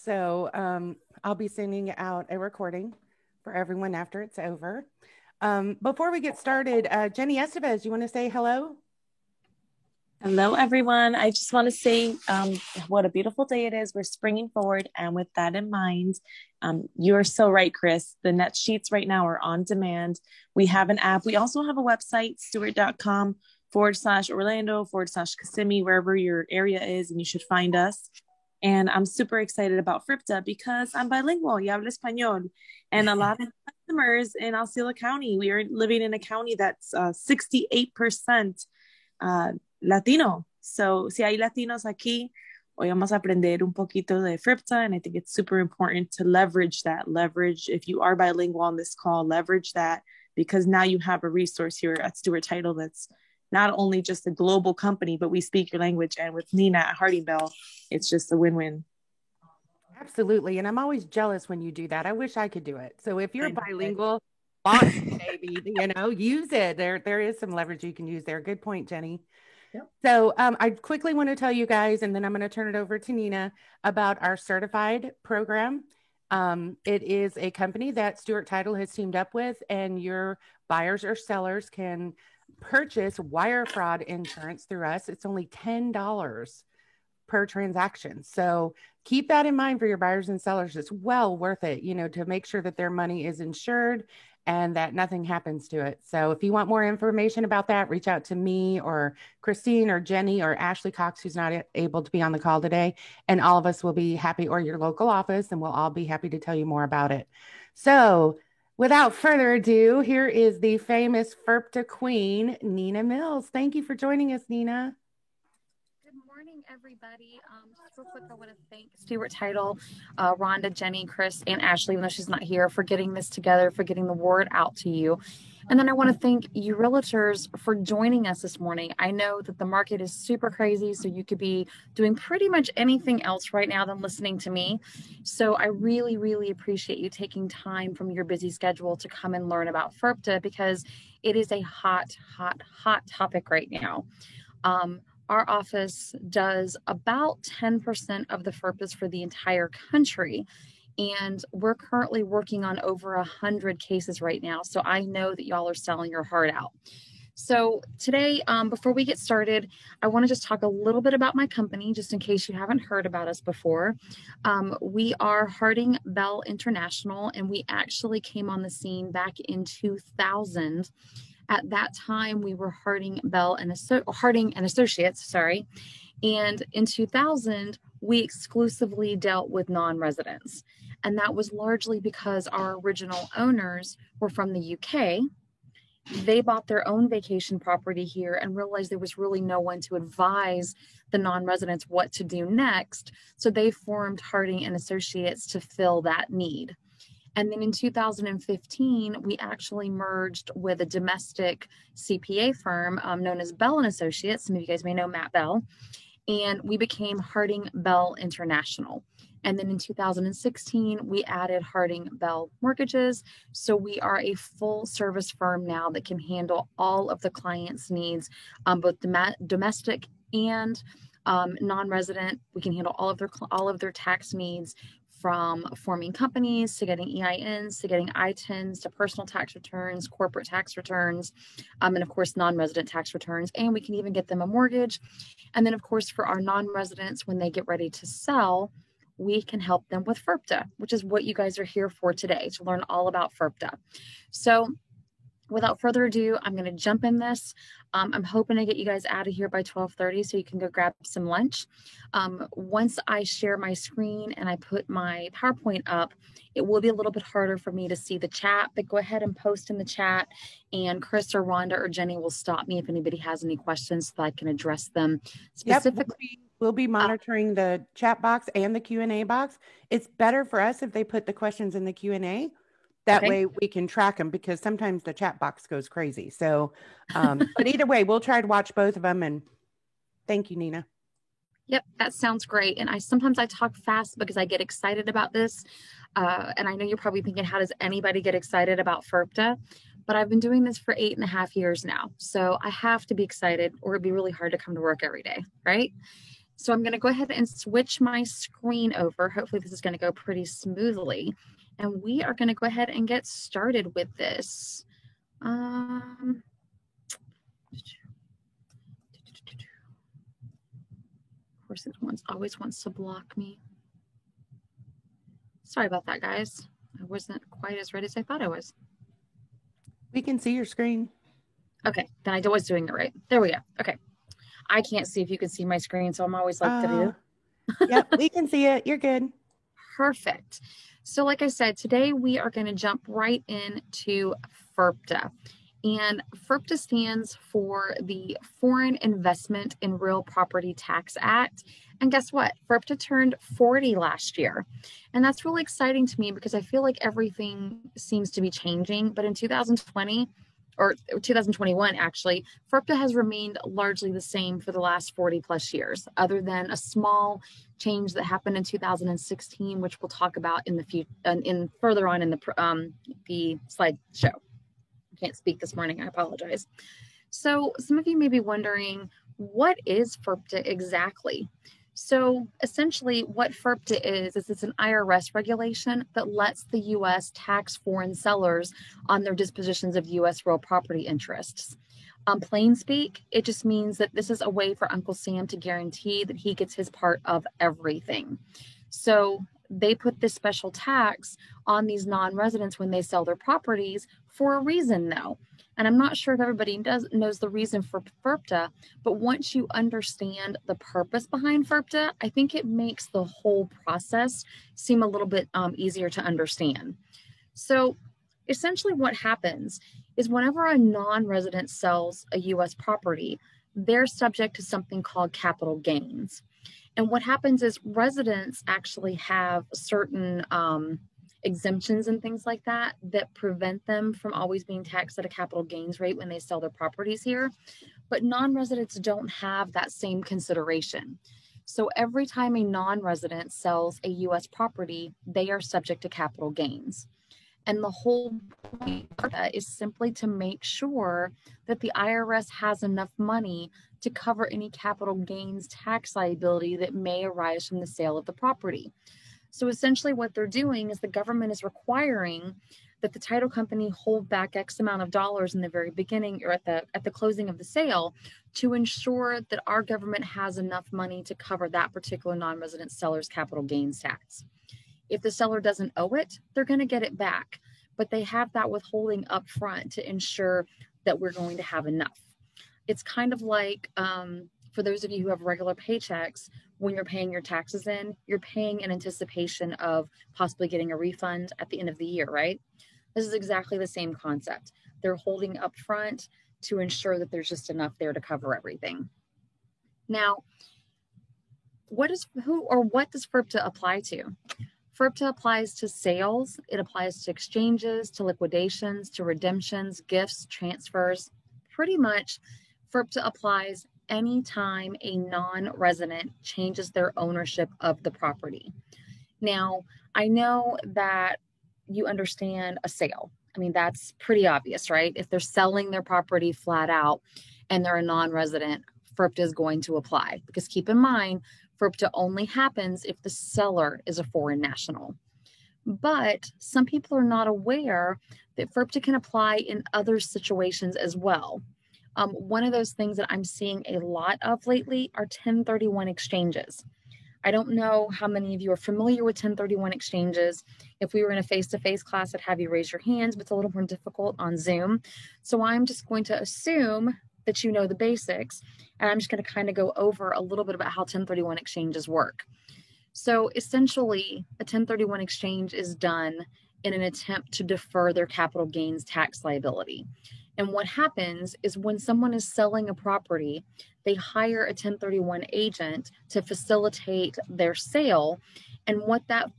So I'll be sending out a recording for everyone after it's over. Before we get started, Jenny Estevez, you want to say hello? Hello, everyone. I just want to say what a beautiful day it is. We're springing forward. And with that in mind, you're so right, Chris. The net sheets right now are on demand. We have an app. We also have a website, stewart.com/Orlando/Kissimmee, wherever your area is, and you should find us. And I'm super excited about FRIPTA because I'm bilingual, y hablo español. And a lot of customers in Osceola County, we are living in a county that's 68% Latino. So, si hay Latinos aquí, hoy vamos a aprender un poquito de FRIPTA, and I think it's super important to leverage that. Leverage, if you are bilingual on this call, leverage that, because now you have a resource here at Stewart Title that's not only just a global company, but we speak your language. And with Nina at Harding Bell, it's just a win-win. Absolutely. And I'm always jealous when you do that. I wish I could do it. So if you're bilingual, launch it, baby, use it. There is some leverage you can use there. Good point, Jenny. Yep. So I quickly want to tell you guys, and then I'm going to turn it over to Nina, about our certified program. It is a company that Stewart Title has teamed up with, and your buyers or sellers can purchase wire fraud insurance through us. It's only $10 per transaction. So keep that in mind for your buyers and sellers. It's well worth it, to make sure that their money is insured and that nothing happens to it. So if you want more information about that, reach out to me or Christine or Jenny or Ashley Cox, who's not able to be on the call today. And all of us will be happy, or your local office, and we'll all be happy to tell you more about it. So without further ado, here is the famous FRPTA queen, Nina Mills. Thank you for joining us, Nina. Morning, everybody. Just real quick, I want to thank Stewart Title, Rhonda, Jenny, Chris, and Ashley, even though she's not here, for getting this together, for getting the word out to you. And then I want to thank you realtors for joining us this morning. I know that the market is super crazy, so you could be doing pretty much anything else right now than listening to me. So I really, really appreciate you taking time from your busy schedule to come and learn about FRPTA, because it is a hot, hot, hot topic right now. Our office does about 10% of the FERPAs for the entire country, and we're currently working on over 100 cases right now. So I know that y'all are selling your heart out. So today, before we get started, I want to just talk a little bit about my company, just in case you haven't heard about us before. We are Harding Bell International, and we actually came on the scene back in 2000. At that time, we were Harding and Associates, and in 2000, we exclusively dealt with non-residents. And that was largely because our original owners were from the UK. They bought their own vacation property here and realized there was really no one to advise the non-residents what to do next. So they formed Harding and Associates to fill that need. And then in 2015, we actually merged with a domestic CPA firm known as Bell and Associates. Some of you guys may know Matt Bell. And we became Harding Bell International. And then in 2016, we added Harding Bell Mortgages. So we are a full service firm now that can handle all of the clients' needs, both domestic and non-resident. We can handle all of their tax needs, from forming companies to getting EINs to getting I-10s to personal tax returns, corporate tax returns, and of course, non-resident tax returns. And we can even get them a mortgage. And then, of course, for our non-residents, when they get ready to sell, we can help them with FRPTA, which is what you guys are here for today, to learn all about FRPTA. So without further ado, I'm going to jump in this. I'm hoping to get you guys out of here by 12:30 so you can go grab some lunch. Once I share my screen and I put my PowerPoint up, it will be a little bit harder for me to see the chat, but go ahead and post in the chat, and Chris or Rhonda or Jenny will stop me if anybody has any questions so that I can address them specifically. Yep, we'll be monitoring the chat box and the Q&A box. It's better for us if they put the questions in the Q&A. That way we can track them, because sometimes the chat box goes crazy. So, but either way, we'll try to watch both of them. And thank you, Nina. Yep, that sounds great. And sometimes I talk fast because I get excited about this. And I know you're probably thinking, how does anybody get excited about FRPTA? But I've been doing this for 8.5 years now. So I have to be excited, or it'd be really hard to come to work every day, right? So I'm going to go ahead and switch my screen over. Hopefully this is going to go pretty smoothly. And we are going to go ahead and get started with this. Of course, it always wants to block me. Sorry about that, guys. I wasn't quite as ready as I thought I was. We can see your screen. Okay, then I was doing it right. There we go. Okay. I can't see if you can see my screen, so I'm always like, Yep, we can see it. You're good. Perfect. So like I said, today we are going to jump right into FIRPTA. And FIRPTA stands for the Foreign Investment in Real Property Tax Act. And guess what? FIRPTA turned 40 last year. And that's really exciting to me because I feel like everything seems to be changing. But in 2020, or 2021 actually, FIRPTA has remained largely the same for the last 40 plus years, other than a small change that happened in 2016, which we'll talk about in the future, further on in the slideshow. I can't speak this morning, I apologize. So some of you may be wondering, what is FIRPTA exactly? So essentially what FIRPTA is it's an IRS regulation that lets the U.S. tax foreign sellers on their dispositions of U.S. real property interests. Plain speak, it just means that this is a way for Uncle Sam to guarantee that he gets his part of everything. So they put this special tax on these non-residents when they sell their properties for a reason though. And I'm not sure if everybody knows the reason for FIRPTA, but once you understand the purpose behind FIRPTA, I think it makes the whole process seem a little bit easier to understand. So essentially what happens is whenever a non-resident sells a U.S. property, they're subject to something called capital gains. And what happens is residents actually have certain exemptions and things like that prevent them from always being taxed at a capital gains rate when they sell their properties here. But non-residents don't have that same consideration. So every time a non-resident sells a U.S. property, they are subject to capital gains. And the whole point of that is simply to make sure that the IRS has enough money to cover any capital gains tax liability that may arise from the sale of the property. So essentially what they're doing is the government is requiring that the title company hold back X amount of dollars in the very beginning or at the closing of the sale to ensure that our government has enough money to cover that particular non-resident seller's capital gains tax. If the seller doesn't owe it, they're going to get it back, but they have that withholding up front to ensure that we're going to have enough. It's kind of like, for those of you who have regular paychecks, when you're paying your taxes in, you're paying in anticipation of possibly getting a refund at the end of the year, right? This is exactly the same concept. They're holding up front to ensure that there's just enough there to cover everything. Now, what does FIRPTA apply to? FIRPTA applies to sales, it applies to exchanges, to liquidations, to redemptions, gifts, transfers. Pretty much, FIRPTA applies anytime a non-resident changes their ownership of the property. Now, I know that you understand a sale. I mean, that's pretty obvious, right? If they're selling their property flat out and they're a non-resident, FIRPTA is going to apply. Because keep in mind, FIRPTA only happens if the seller is a foreign national. But some people are not aware that FIRPTA can apply in other situations as well. One of those things that I'm seeing a lot of lately are 1031 exchanges. I don't know how many of you are familiar with 1031 exchanges. If we were in a face-to-face class, I'd have you raise your hands, but it's a little more difficult on Zoom. So I'm just going to assume that you know the basics, and I'm just going to kind of go over a little bit about how 1031 exchanges work. So essentially, a 1031 exchange is done in an attempt to defer their capital gains tax liability. And what happens is when someone is selling a property, they hire a 1031 agent to facilitate their sale. And what that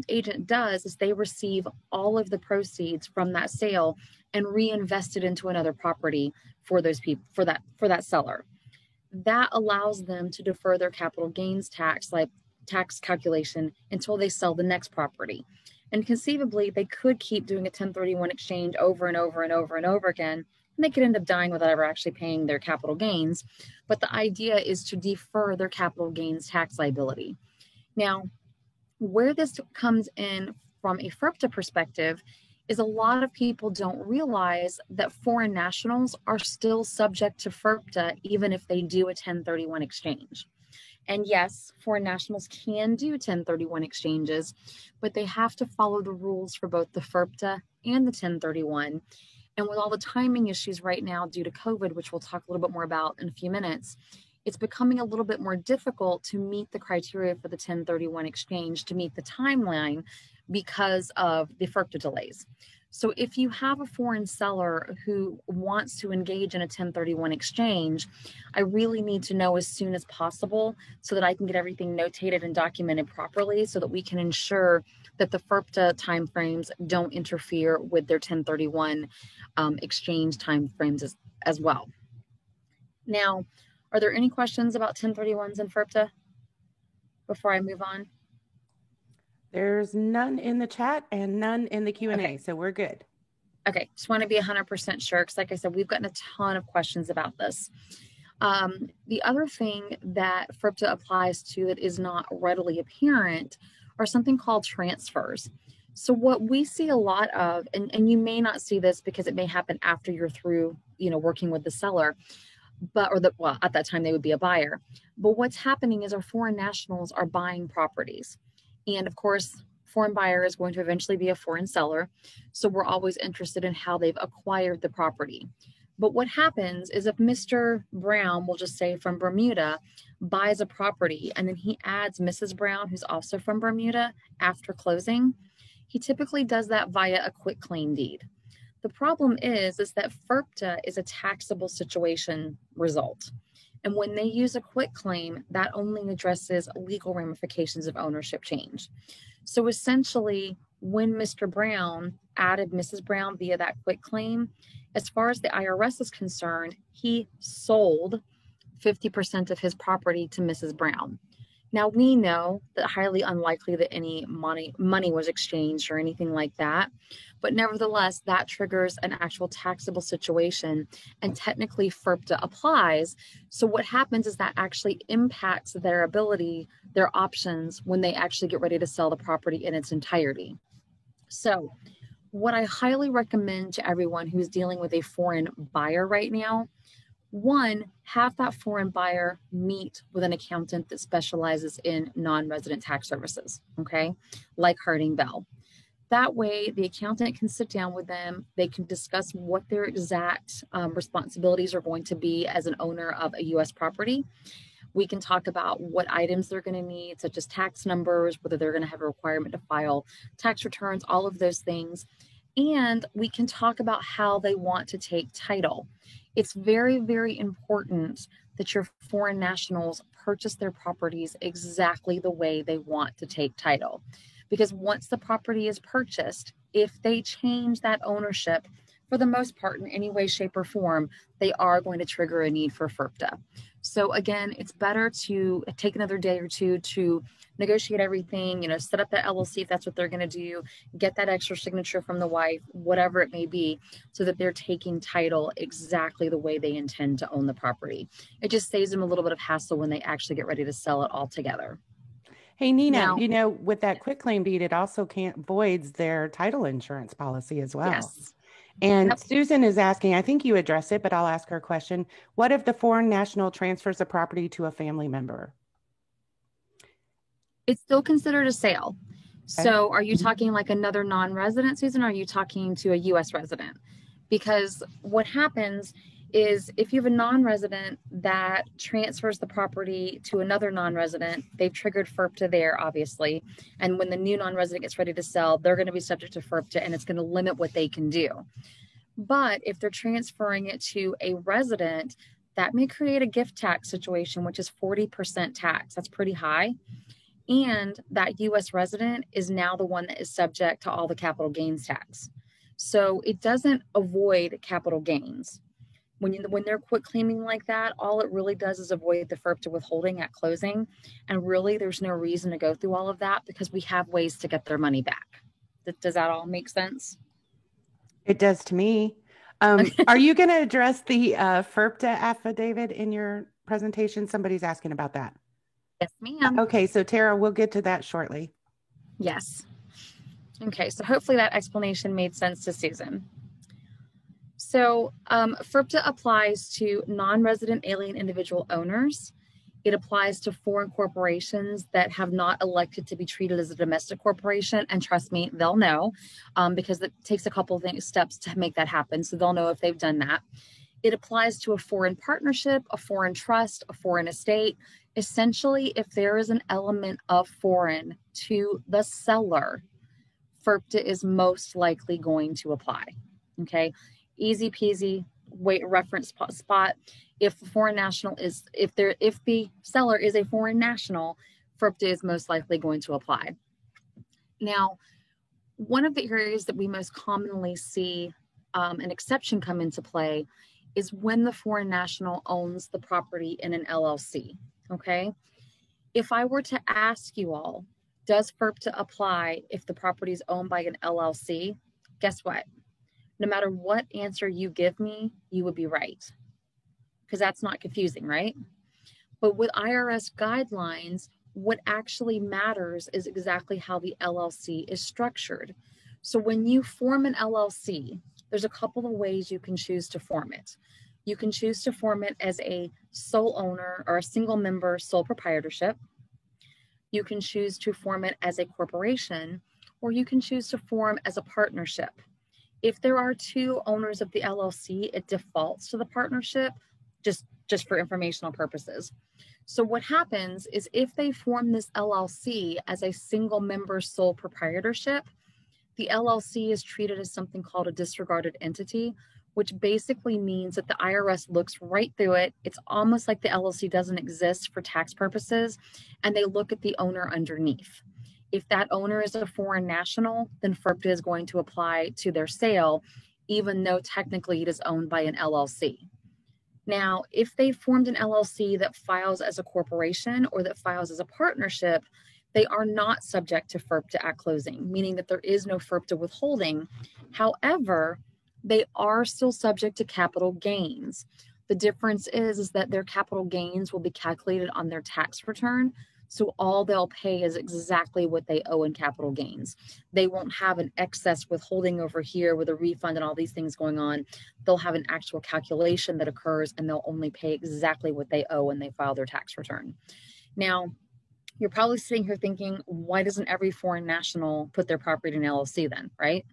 agent does is they receive all of the proceeds from that sale and reinvest it into another property for those people, for that seller. That allows them to defer their capital gains tax calculation until they sell the next property. And conceivably, they could keep doing a 1031 exchange over and over and over and over again and they could end up dying without ever actually paying their capital gains. But the idea is to defer their capital gains tax liability. Now, where this comes in from a FERPTA perspective is a lot of people don't realize that foreign nationals are still subject to FERPTA even if they do a 1031 exchange. And yes, foreign nationals can do 1031 exchanges, but they have to follow the rules for both the FERPTA and the 1031. And with all the timing issues right now due to COVID, which we'll talk a little bit more about in a few minutes, it's becoming a little bit more difficult to meet the criteria for the 1031 exchange, to meet the timeline because of the FERPTA delays. So if you have a foreign seller who wants to engage in a 1031 exchange, I really need to know as soon as possible so that I can get everything notated and documented properly so that we can ensure that the FERPTA timeframes don't interfere with their 1031 exchange timeframes as well. Now, are there any questions about 1031s and FERPTA before I move on? There's none in the chat and none in the Q&A, okay. So we're good. Okay, just want to be 100% sure because like I said, we've gotten a ton of questions about this. The other thing that FERPTA applies to that is not readily apparent are something called transfers. So what we see a lot of, and you may not see this because it may happen after you're through, working with the seller, well, at that time they would be a buyer. But what's happening is our foreign nationals are buying properties. And of course, foreign buyer is going to eventually be a foreign seller. So we're always interested in how they've acquired the property. But what happens is if Mr. Brown, we'll just say from Bermuda, buys a property and then he adds Mrs. Brown, who's also from Bermuda, after closing, he typically does that via a quitclaim deed. The problem is that FERPTA is a taxable situation result. And when they use a quitclaim, that only addresses legal ramifications of ownership change. So essentially, when Mr. Brown added Mrs. Brown via that quitclaim, as far as the IRS is concerned, he sold 50% of his property to Mrs. Brown. Now, we know that highly unlikely that any money was exchanged or anything like that. But nevertheless, that triggers an actual taxable situation and technically FERPTA applies. So what happens is that actually impacts their ability, their options when they actually get ready to sell the property in its entirety. So what I highly recommend to everyone who's dealing with a foreign buyer right now, one, have that foreign buyer meet with an accountant that specializes in non-resident tax services, okay, like Harding Bell. That way, the accountant can sit down with them. They can discuss what their exact responsibilities are going to be as an owner of a U.S. property. We can talk about what items they're going to need, such as tax numbers, whether they're going to have a requirement to file tax returns, all of those things. And we can talk about how they want to take title. It's very, very important that your foreign nationals purchase their properties exactly the way they want to take title. Because once the property is purchased, if they change that ownership, for the most part, in any way, shape, or form, they are going to trigger a need for FERPTA. So again, it's better to take another day or two to negotiate everything, set up that LLC if that's what they're going to do, get that extra signature from the wife, whatever it may be, so that they're taking title exactly the way they intend to own the property. It just saves them a little bit of hassle when they actually get ready to sell it all together. Hey, Nina, now, with that quitclaim deed, it also voids their title insurance policy as well. Yes. And yep. Susan is asking, I think you addressed it, but I'll ask her a question. What if the foreign national transfers a property to a family member? It's still considered a sale. Okay. So are you talking like another non-resident, Susan, or are you talking to a U.S. resident? Because what happens is if you have a non-resident that transfers the property to another non-resident, they've triggered FERPTA there, obviously. And when the new non-resident gets ready to sell, they're going to be subject to FERPTA, and it's going to limit what they can do. But if they're transferring it to a resident, that may create a gift tax situation, which is 40% tax. That's pretty high. And that U.S. resident is now the one that is subject to all the capital gains tax. So it doesn't avoid capital gains. When they're quit claiming like that, all it really does is avoid the FERPTA withholding at closing. And really, there's no reason to go through all of that because we have ways to get their money back. Does that all make sense? It does to me. Are you going to address the FERPTA affidavit in your presentation? Somebody's asking about that. Yes, ma'am. Okay, so Tara, we'll get to that shortly. Yes. Okay, so hopefully that explanation made sense to Susan. So FERPTA applies to non-resident alien individual owners. It applies to foreign corporations that have not elected to be treated as a domestic corporation. And trust me, they'll know because it takes a couple of steps to make that happen. So they'll know if they've done that. It applies to a foreign partnership, a foreign trust, a foreign estate. Essentially, if there is an element of foreign to the seller, FERPTA is most likely going to apply. Okay, easy peasy. Wait, reference spot. If the foreign national is, if the seller is a foreign national, FERPTA is most likely going to apply. Now, one of the areas that we most commonly see an exception come into play is when the foreign national owns the property in an LLC. Okay, if I were to ask you all, does FERPTA apply if the property is owned by an LLC? Guess what? No matter what answer you give me, you would be right. Because that's not confusing, right? But with IRS guidelines, what actually matters is exactly how the LLC is structured. So when you form an LLC, there's a couple of ways you can choose to form it. You can choose to form it as a sole owner or a single member sole proprietorship. You can choose to form it as a corporation, or you can choose to form as a partnership. If there are two owners of the LLC, it defaults to the partnership, just for informational purposes. So what happens is if they form this LLC as a single member sole proprietorship, the LLC is treated as something called a disregarded entity, which basically means that the IRS looks right through it. It's almost like the LLC doesn't exist for tax purposes, and they look at the owner underneath. If that owner is a foreign national, then FERPTA is going to apply to their sale, even though technically it is owned by an LLC. Now, if they formed an LLC that files as a corporation or that files as a partnership, they are not subject to FERPTA at closing, meaning that there is no FERPTA withholding. However, they are still subject to capital gains. The difference is that their capital gains will be calculated on their tax return. So all they'll pay is exactly what they owe in capital gains. They won't have an excess withholding over here with a refund and all these things going on. They'll have an actual calculation that occurs, and they'll only pay exactly what they owe when they file their tax return. Now, you're probably sitting here thinking, why doesn't every foreign national put their property in an LLC then, right?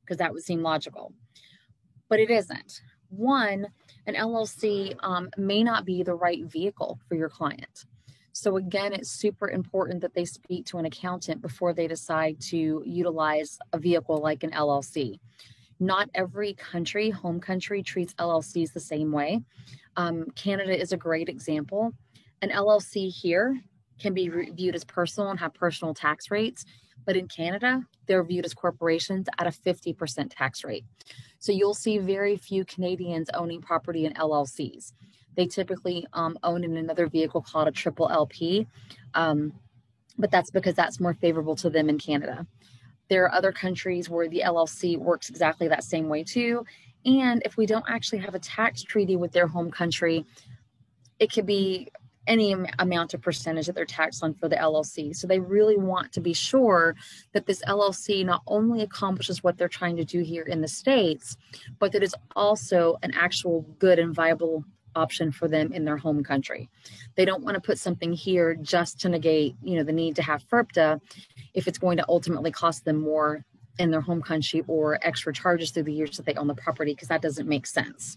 Because that would seem logical. But it isn't. One, an LLC may not be the right vehicle for your client. So again, it's super important that they speak to an accountant before they decide to utilize a vehicle like an LLC. Not every country, home country, treats LLCs the same way. Canada is a great example. An LLC here can be viewed as personal and have personal tax rates, but in Canada, they're viewed as corporations at a 50% tax rate. So you'll see very few Canadians owning property in LLCs. They typically own in another vehicle called a triple LP, but that's because that's more favorable to them in Canada. There are other countries where the LLC works exactly that same way too. And if we don't actually have a tax treaty with their home country, it could be any amount of percentage that they're taxed on for the LLC. So they really want to be sure that this LLC not only accomplishes what they're trying to do here in the States, but that it's also an actual good and viable option for them in their home country. They don't want to put something here just to negate, the need to have FERPTA if it's going to ultimately cost them more in their home country or extra charges through the years that they own the property, because that doesn't make sense.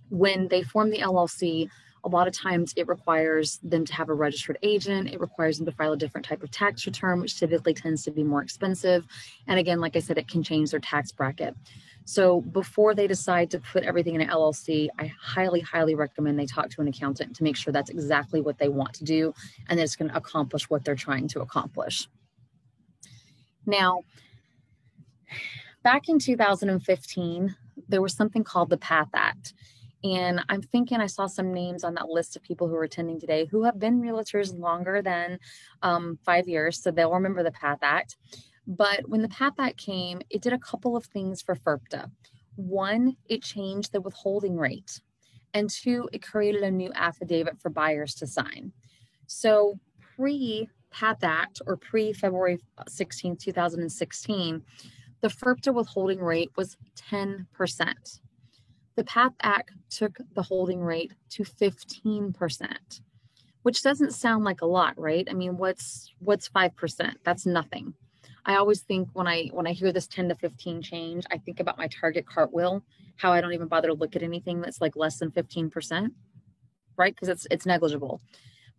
When they form the LLC, a lot of times it requires them to have a registered agent. It requires them to file a different type of tax return, which typically tends to be more expensive. And again, like I said, it can change their tax bracket. So before they decide to put everything in an LLC, I highly, highly recommend they talk to an accountant to make sure that's exactly what they want to do and that it's going to accomplish what they're trying to accomplish. Now, back in 2015, there was something called the PATH Act. And I'm thinking I saw some names on that list of people who are attending today who have been realtors longer than 5 years, so they'll remember the PATH Act. But when the PATH Act came, it did a couple of things for FERPTA. One, it changed the withholding rate. And two, it created a new affidavit for buyers to sign. So pre-PATH Act or pre-February 16, 2016, the FIRPTA withholding rate was 10%. The PATH Act took the holding rate to 15%, which doesn't sound like a lot, right? I mean, what's 5%? That's nothing. I always think when I hear this 10 to 15 change, I think about my Target cartwheel, how I don't even bother to look at anything that's like less than 15%, right? Because it's negligible.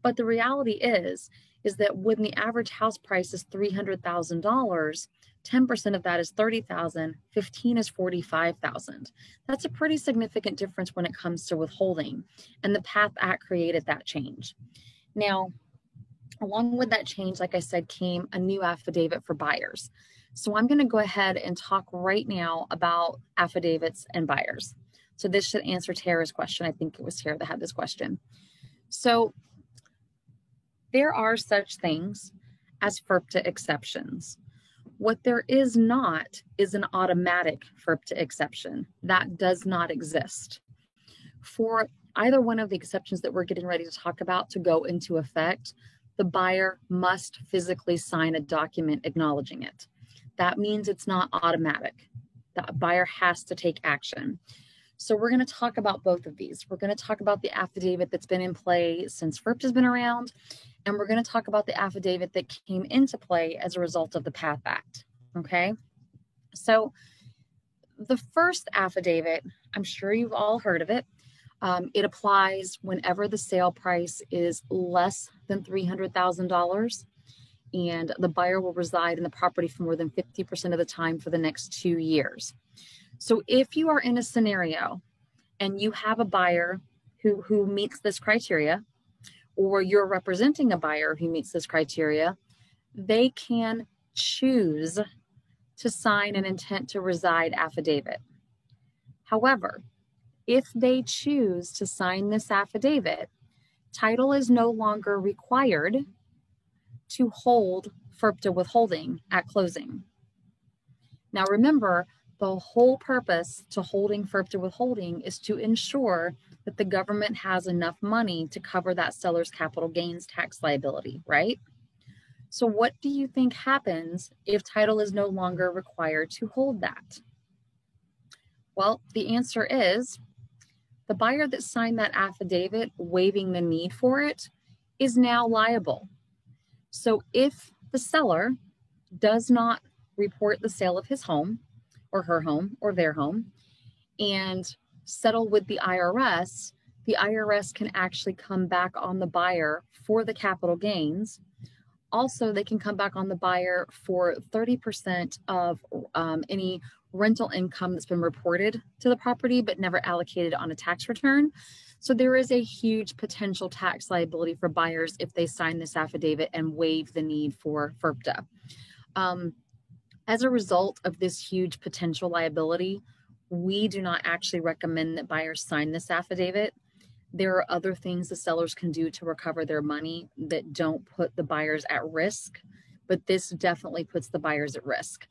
But the reality is that when the average house price is $300,000, 10% of that is $30,000, 15 is $45,000. That's a pretty significant difference when it comes to withholding. And the PATH Act created that change. Now, along with that change, like I said, came a new affidavit for buyers. So I'm going to go ahead and talk right now about affidavits and buyers. So this should answer Tara's question. I think it was Tara that had this question. So there are such things as FIRPTA exceptions. What there is not is an automatic FIRPTA exception. That does not exist. For either one of the exceptions that we're getting ready to talk about to go into effect, the buyer must physically sign a document acknowledging it. That means it's not automatic. The buyer has to take action. So we're going to talk about both of these. We're going to talk about the affidavit that's been in play since FIRPTA has been around, and we're going to talk about the affidavit that came into play as a result of the PATH Act, okay? So the first affidavit, I'm sure you've all heard of it. It applies whenever the sale price is less than $300,000 and the buyer will reside in the property for more than 50% of the time for the next 2 years. So if you are in a scenario and you have a buyer who meets this criteria, or you're representing a buyer who meets this criteria, they can choose to sign an intent to reside affidavit. However, if they choose to sign this affidavit, title is no longer required to hold FIRPTA withholding at closing. Now remember, the whole purpose to holding FIRPTA withholding is to ensure that the government has enough money to cover that seller's capital gains tax liability, right? So what do you think happens if title is no longer required to hold that? Well, the answer is the buyer that signed that affidavit waiving the need for it is now liable. So if the seller does not report the sale of his home or her home or their home and settle with the IRS can actually come back on the buyer for the capital gains. Also, they can come back on the buyer for 30% of any rental income that's been reported to the property but never allocated on a tax return. So there is a huge potential tax liability for buyers if they sign this affidavit and waive the need for FIRPTA. As a result of this huge potential liability, we do not actually recommend that buyers sign this affidavit. There are other things the sellers can do to recover their money that don't put the buyers at risk, but this definitely puts the buyers at risk.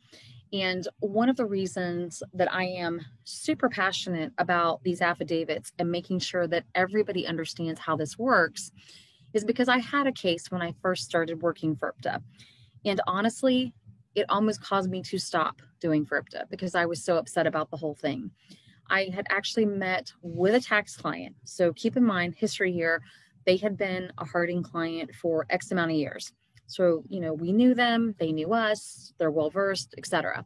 And one of the reasons that I am super passionate about these affidavits and making sure that everybody understands how this works is because I had a case when I first started working FIRPTA. And honestly, it almost caused me to stop doing FIRPTA because I was so upset about the whole thing. I had actually met with a tax client. So keep in mind, history here, they had been a Harding client for X amount of years. So, we knew them, they knew us, they're well-versed, etc.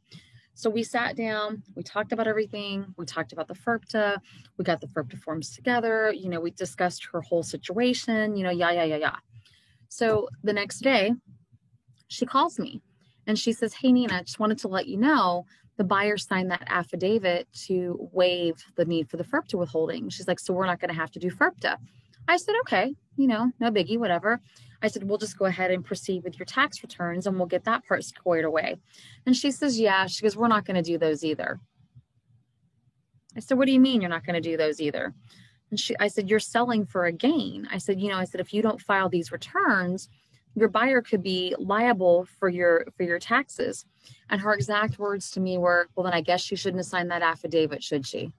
So we sat down, we talked about everything. We talked about the FIRPTA, we got the FIRPTA forms together. We discussed her whole situation, yeah. So the next day she calls me and she says, "Hey, Nina, I just wanted to let you know the buyer signed that affidavit to waive the need for the FIRPTA withholding." She's like, "So we're not going to have to do FIRPTA." I said, "Okay, no biggie, whatever." I said, "We'll just go ahead and proceed with your tax returns and we'll get that part squared away." And she says, "Yeah." She goes, "We're not going to do those either." I said, "What do you mean you're not going to do those either?" And I said, "You're selling for a gain." I said, if you don't file these returns, your buyer could be liable for your taxes. And her exact words to me were, well, then I guess she shouldn't have signed that affidavit, should she?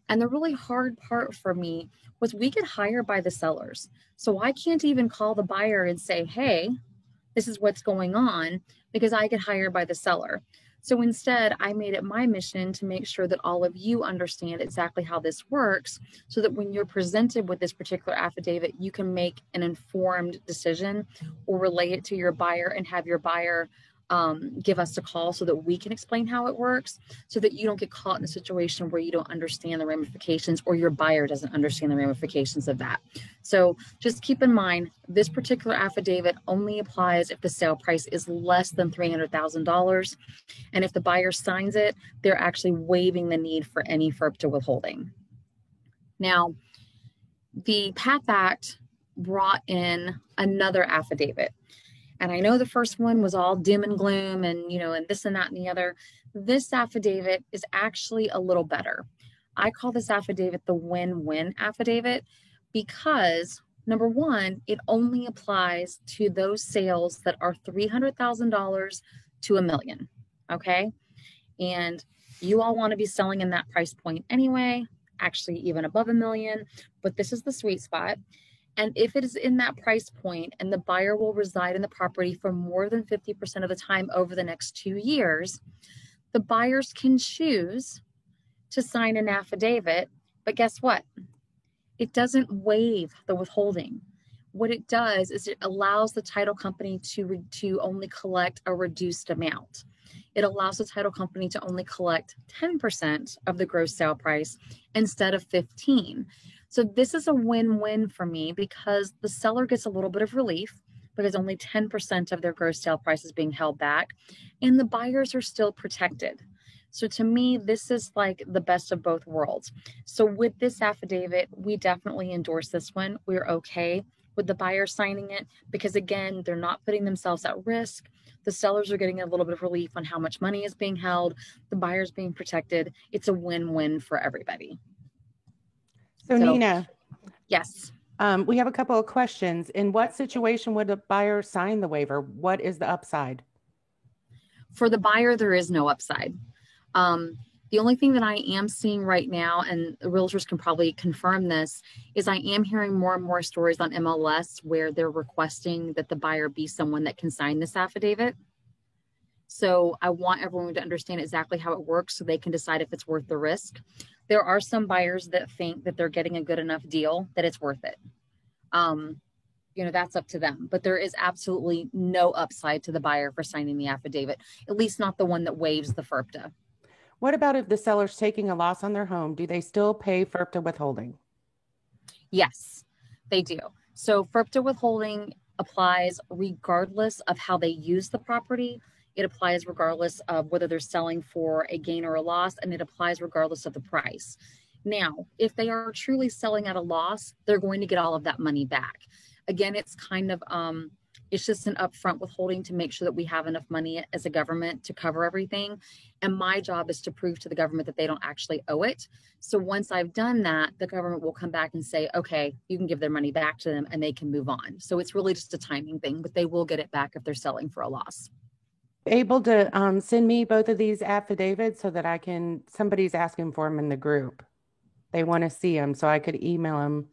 And the really hard part for me was we get hired by the sellers. So I can't even call the buyer and say, hey, this is what's going on, because I get hired by the seller. So instead, I made it my mission to make sure that all of you understand exactly how this works, so that when you're presented with this particular affidavit, you can make an informed decision or relay it to your buyer and have your buyer give us a call so that we can explain how it works, so that you don't get caught in a situation where you don't understand the ramifications or your buyer doesn't understand the ramifications of that. So just keep in mind, this particular affidavit only applies if the sale price is less than $300,000. And if the buyer signs it, they're actually waiving the need for any FIRPTA withholding. Now, the PATH Act brought in another affidavit. And I know the first one was all dim and gloom and, and this and that and the other. This affidavit is actually a little better. I call this affidavit the win-win affidavit because, number one, it only applies to those sales that are $300,000 to $1 million. Okay. And you all want to be selling in that price point anyway, actually even above $1 million, but this is the sweet spot. And if it is in that price point and the buyer will reside in the property for more than 50% of the time over the next 2 years, the buyers can choose to sign an affidavit. But guess what? It doesn't waive the withholding. What it does is it allows the title company to only collect a reduced amount. It allows the title company to only collect 10% of the gross sale price instead of 15%. So this is a win-win for me because the seller gets a little bit of relief because only 10% of their gross sale price is being held back and the buyers are still protected. So to me, this is like the best of both worlds. So with this affidavit, we definitely endorse this one. We're okay with the buyer signing it because, again, they're not putting themselves at risk. The sellers are getting a little bit of relief on how much money is being held. The buyer's being protected. It's a win-win for everybody. So Nina. Yes. We have a couple of questions. In what situation would a buyer sign the waiver? What is the upside? For the buyer, there is no upside. The only thing that I am seeing right now, and the realtors can probably confirm this, is I am hearing more and more stories on MLS where they're requesting that the buyer be someone that can sign this affidavit. So I want everyone to understand exactly how it works so they can decide if it's worth the risk. There are some buyers that think that they're getting a good enough deal that it's worth it. That's up to them. But there is absolutely no upside to the buyer for signing the affidavit, at least not the one that waives the FIRPTA. What about if the seller's taking a loss on their home? Do they still pay FIRPTA withholding? Yes, they do. So FIRPTA withholding applies regardless of how they use the property. It applies regardless of whether they're selling for a gain or a loss, and it applies regardless of the price. Now, if they are truly selling at a loss, they're going to get all of that money back. Again, it's kind of, it's just an upfront withholding to make sure that we have enough money as a government to cover everything. And my job is to prove to the government that they don't actually owe it. So once I've done that, the government will come back and say, okay, you can give their money back to them and they can move on. So it's really just a timing thing, but they will get it back if they're selling for a loss. Able to send me both of these affidavits so that I can, somebody's asking for them in the group. They want to see them so I could email them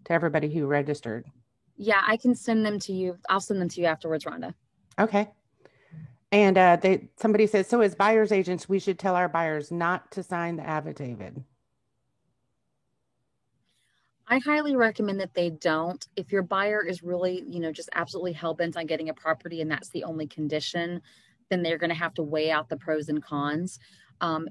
to everybody who registered. Yeah, I can send them to you. I'll send them to you afterwards, Rhonda. Okay. And somebody says, so as buyer's agents, we should tell our buyers not to sign the affidavit. I highly recommend that they don't. If your buyer is really, just absolutely hell-bent on getting a property and that's the only condition, then they're going to have to weigh out the pros and cons.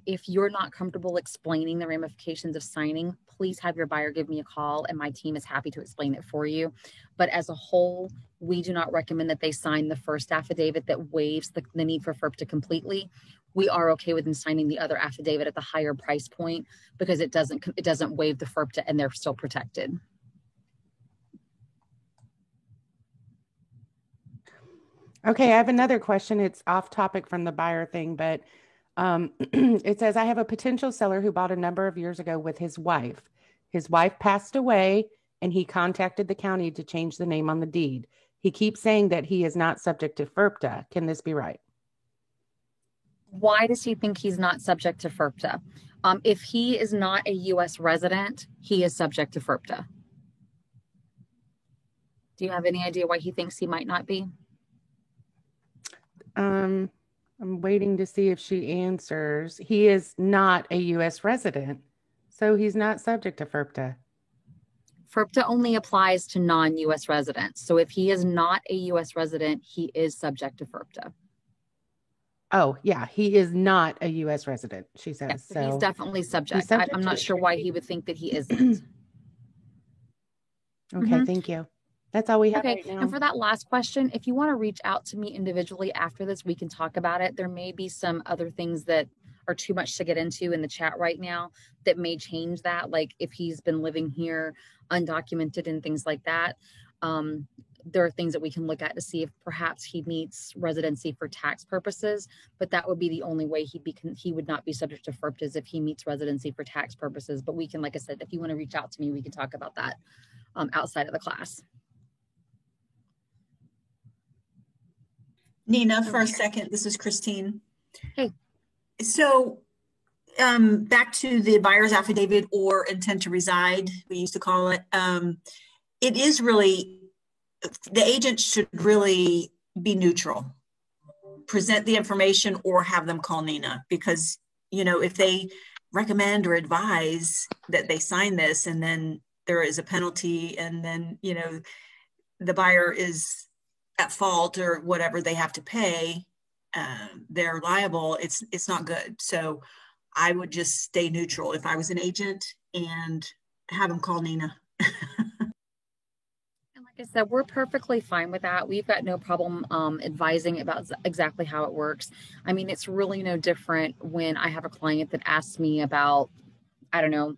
If you're not comfortable explaining the ramifications of signing, please have your buyer give me a call and my team is happy to explain it for you. But as a whole, we do not recommend that they sign the first affidavit that waives the need for FIRPTA completely. We are okay with them signing the other affidavit at the higher price point because it doesn't waive the FIRPTA and they're still protected. Okay, I have another question. It's off topic from the buyer thing, but it says, I have a potential seller who bought a number of years ago with his wife. His wife passed away and he contacted the county to change the name on the deed. He keeps saying that he is not subject to FIRPTA. Can this be right? Why does he think he's not subject to FIRPTA? If he is not a U.S. resident, he is subject to FIRPTA. Do you have any idea why he thinks he might not be? I'm waiting to see if she answers. He is not a U.S. resident, so he's not subject to FIRPTA. FIRPTA only applies to non-U.S. residents. So if he is not a U.S. resident, he is subject to FIRPTA. Oh, yeah, he is not a U.S. resident, she says. Yes, so he's definitely subject. I'm not sure why he would think that he isn't. Okay, thank you. That's all we have Okay, right now. and for that last question, if you want to reach out to me individually after this, we can talk about it. There may be some other things that are too much to get into in the chat right now that may change that, like if he's been living here undocumented and things like that. There are things that we can look at to see if perhaps he meets residency for tax purposes, but that would be the only way he would not be subject to FIRPTA is if he meets residency for tax purposes. But we can, like I said, if you want to reach out to me, we can talk about that outside of the class. Nina, for a second, this is Christine. Hey. So back to the buyer's affidavit or intent to reside, we used to call it. It is really, the agent should really be neutral, present the information or have them call Nina, because, you know, if they recommend or advise that they sign this and then there is a penalty and then, you know, the buyer is at fault or whatever they have to pay, they're liable, it's not good. So I would just stay neutral if I was an agent and have them call Nina. Like I said, we're perfectly fine with that. We've got no problem advising about exactly how it works. I mean, it's really no different when I have a client that asks me about, I don't know,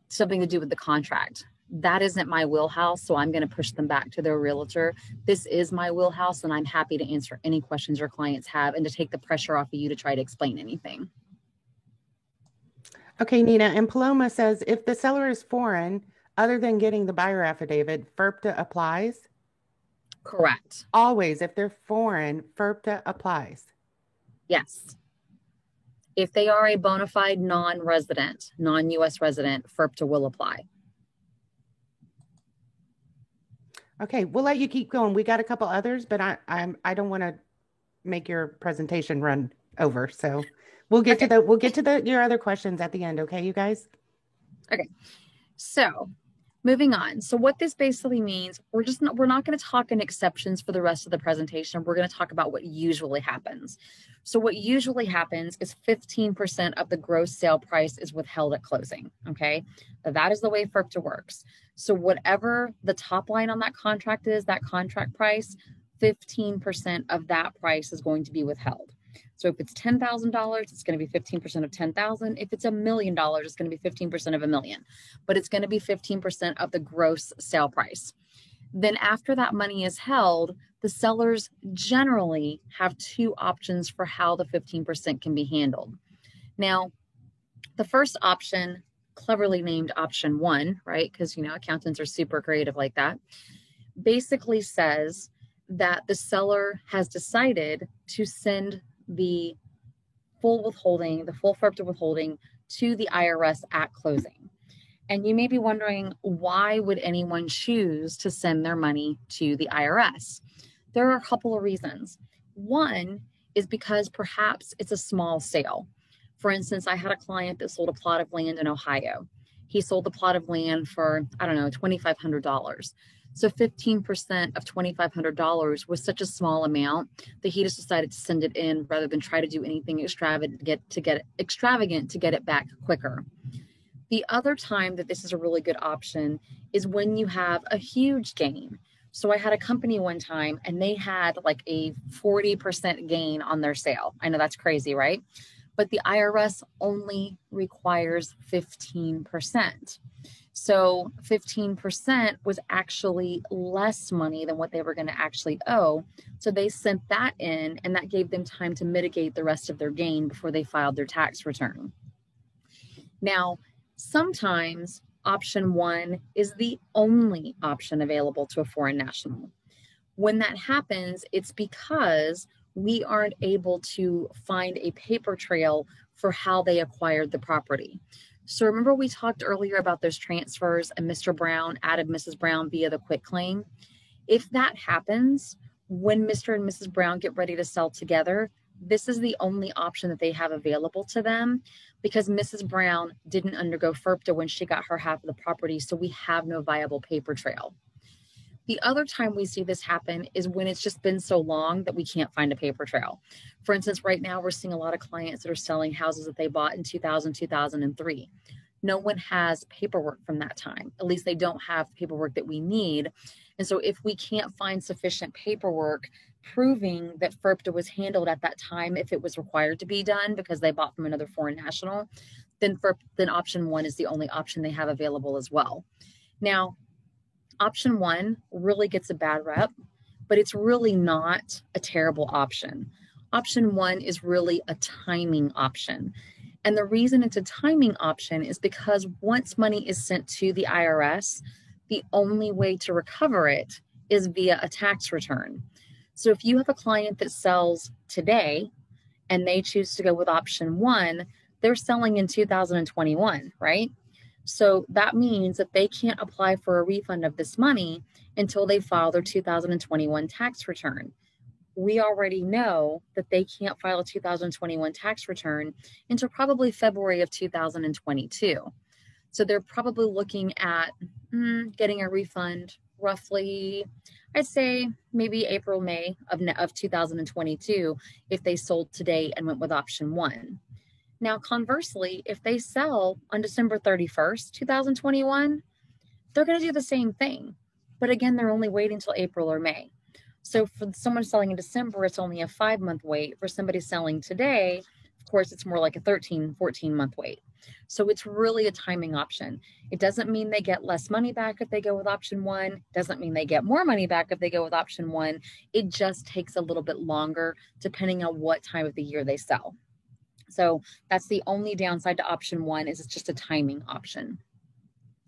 something to do with the contract. That isn't my wheelhouse, so I'm going to push them back to their realtor. This is my wheelhouse, and I'm happy to answer any questions your clients have and to take the pressure off of you to try to explain anything. Okay, Nina, and Paloma says, if the seller is foreign, other than getting the buyer affidavit, FIRPTA applies? Correct. Always, if they're foreign, FIRPTA applies? Yes. If they are a bona fide non-resident, non-U.S. resident, FIRPTA will apply. Okay, we'll let you keep going. We got a couple others, but I don't want to make your presentation run over. So we'll get to your other questions at the end. Okay, you guys? Okay. So moving on. So what this basically means, we're not going to talk in exceptions for the rest of the presentation. We're going to talk about what usually happens. So what usually happens is 15% of the gross sale price is withheld at closing. Okay. That is the way FIRPTA works. So whatever the top line on that contract is, that contract price, 15% of that price is going to be withheld. So if it's $10,000, it's going to be 15% of 10,000. If it's $1 million, it's going to be 15% of $1 million, but it's going to be 15% of the gross sale price. Then after that money is held, the sellers generally have two options for how the 15% can be handled. Now, the first option, cleverly named option 1, right? Because, you know, accountants are super creative like that, basically says that the seller has decided to send the full withholding, the full FIRPTA withholding to the IRS at closing. And you may be wondering, why would anyone choose to send their money to the IRS? There are a couple of reasons. One is because perhaps it's a small sale. For instance, I had a client that sold a plot of land in Ohio. He sold the plot of land for, I don't know, $2,500. So 15% of $2,500 was such a small amount that he just decided to send it in rather than try to do anything extravagant to get it back quicker. The other time that this is a really good option is when you have a huge gain. So I had a company one time and they had like a 40% gain on their sale. I know that's crazy, right? But the IRS only requires 15%. So 15% was actually less money than what they were going to actually owe. So they sent that in, and that gave them time to mitigate the rest of their gain before they filed their tax return. Now, sometimes option 1 is the only option available to a foreign national. When that happens, it's because we aren't able to find a paper trail for how they acquired the property. So remember we talked earlier about those transfers and Mr. Brown added Mrs. Brown via the quitclaim. If that happens, when Mr. and Mrs. Brown get ready to sell together, this is the only option that they have available to them because Mrs. Brown didn't undergo FIRPTA when she got her half of the property, so we have no viable paper trail. The other time we see this happen is when it's just been so long that we can't find a paper trail. For instance, right now we're seeing a lot of clients that are selling houses that they bought in 2000, 2003. No one has paperwork from that time. At least they don't have paperwork that we need. And so if we can't find sufficient paperwork proving that FIRPTA was handled at that time, if it was required to be done because they bought from another foreign national, then option one is the only option they have available as well. Now, option one really gets a bad rep, but it's really not a terrible option. Option one is really a timing option. And the reason it's a timing option is because once money is sent to the IRS, the only way to recover it is via a tax return. So if you have a client that sells today and they choose to go with option one, they're selling in 2021, right? So that means that they can't apply for a refund of this money until they file their 2021 tax return. We already know that they can't file a 2021 tax return until probably February of 2022. So they're probably looking at getting a refund roughly, I'd say maybe April, May of 2022 if they sold today and went with option one. Now, conversely, if they sell on December 31st, 2021, they're going to do the same thing. But again, they're only waiting until April or May. So for someone selling in December, it's only a 5-month wait. For somebody selling today, of course, it's more like a 13, 14-month wait. So it's really a timing option. It doesn't mean they get less money back if they go with option one. Doesn't mean they get more money back if they go with option one. It just takes a little bit longer depending on what time of the year they sell. So that's the only downside to option one is it's just a timing option.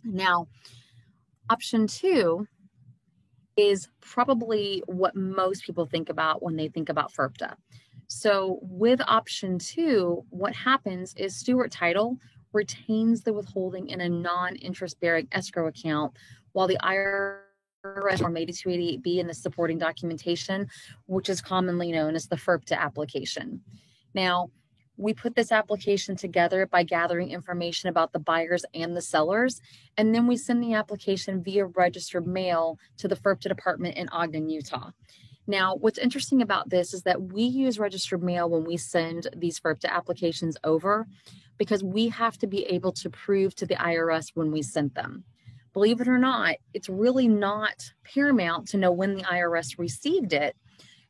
Now, option two is probably what most people think about when they think about FIRPTA. So with option two, what happens is Stewart Title retains the withholding in a non-interest bearing escrow account while the IRS Form 8288B in the supporting documentation, which is commonly known as the FIRPTA application. Now, we put this application together by gathering information about the buyers and the sellers, and then we send the application via registered mail to the FIRPTA department in Ogden, Utah. Now, what's interesting about this is that we use registered mail when we send these FIRPTA applications over because we have to be able to prove to the IRS when we sent them. Believe it or not, it's really not paramount to know when the IRS received it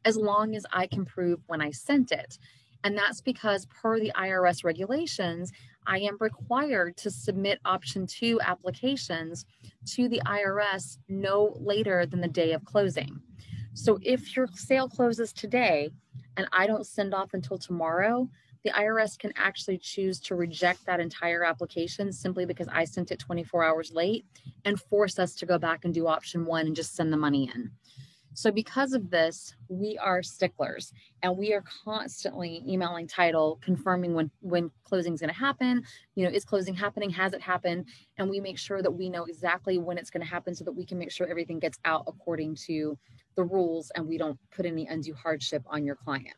as long as I can prove when I sent it. And that's because per the IRS regulations, I am required to submit option two applications to the IRS no later than the day of closing. So if your sale closes today and I don't send off until tomorrow, the IRS can actually choose to reject that entire application simply because I sent it 24 hours late and force us to go back and do option one and just send the money in. So because of this, we are sticklers and we are constantly emailing title, confirming when closing is going to happen. You know, is closing happening? Has it happened? And we make sure that we know exactly when it's going to happen so that we can make sure everything gets out according to the rules and we don't put any undue hardship on your client.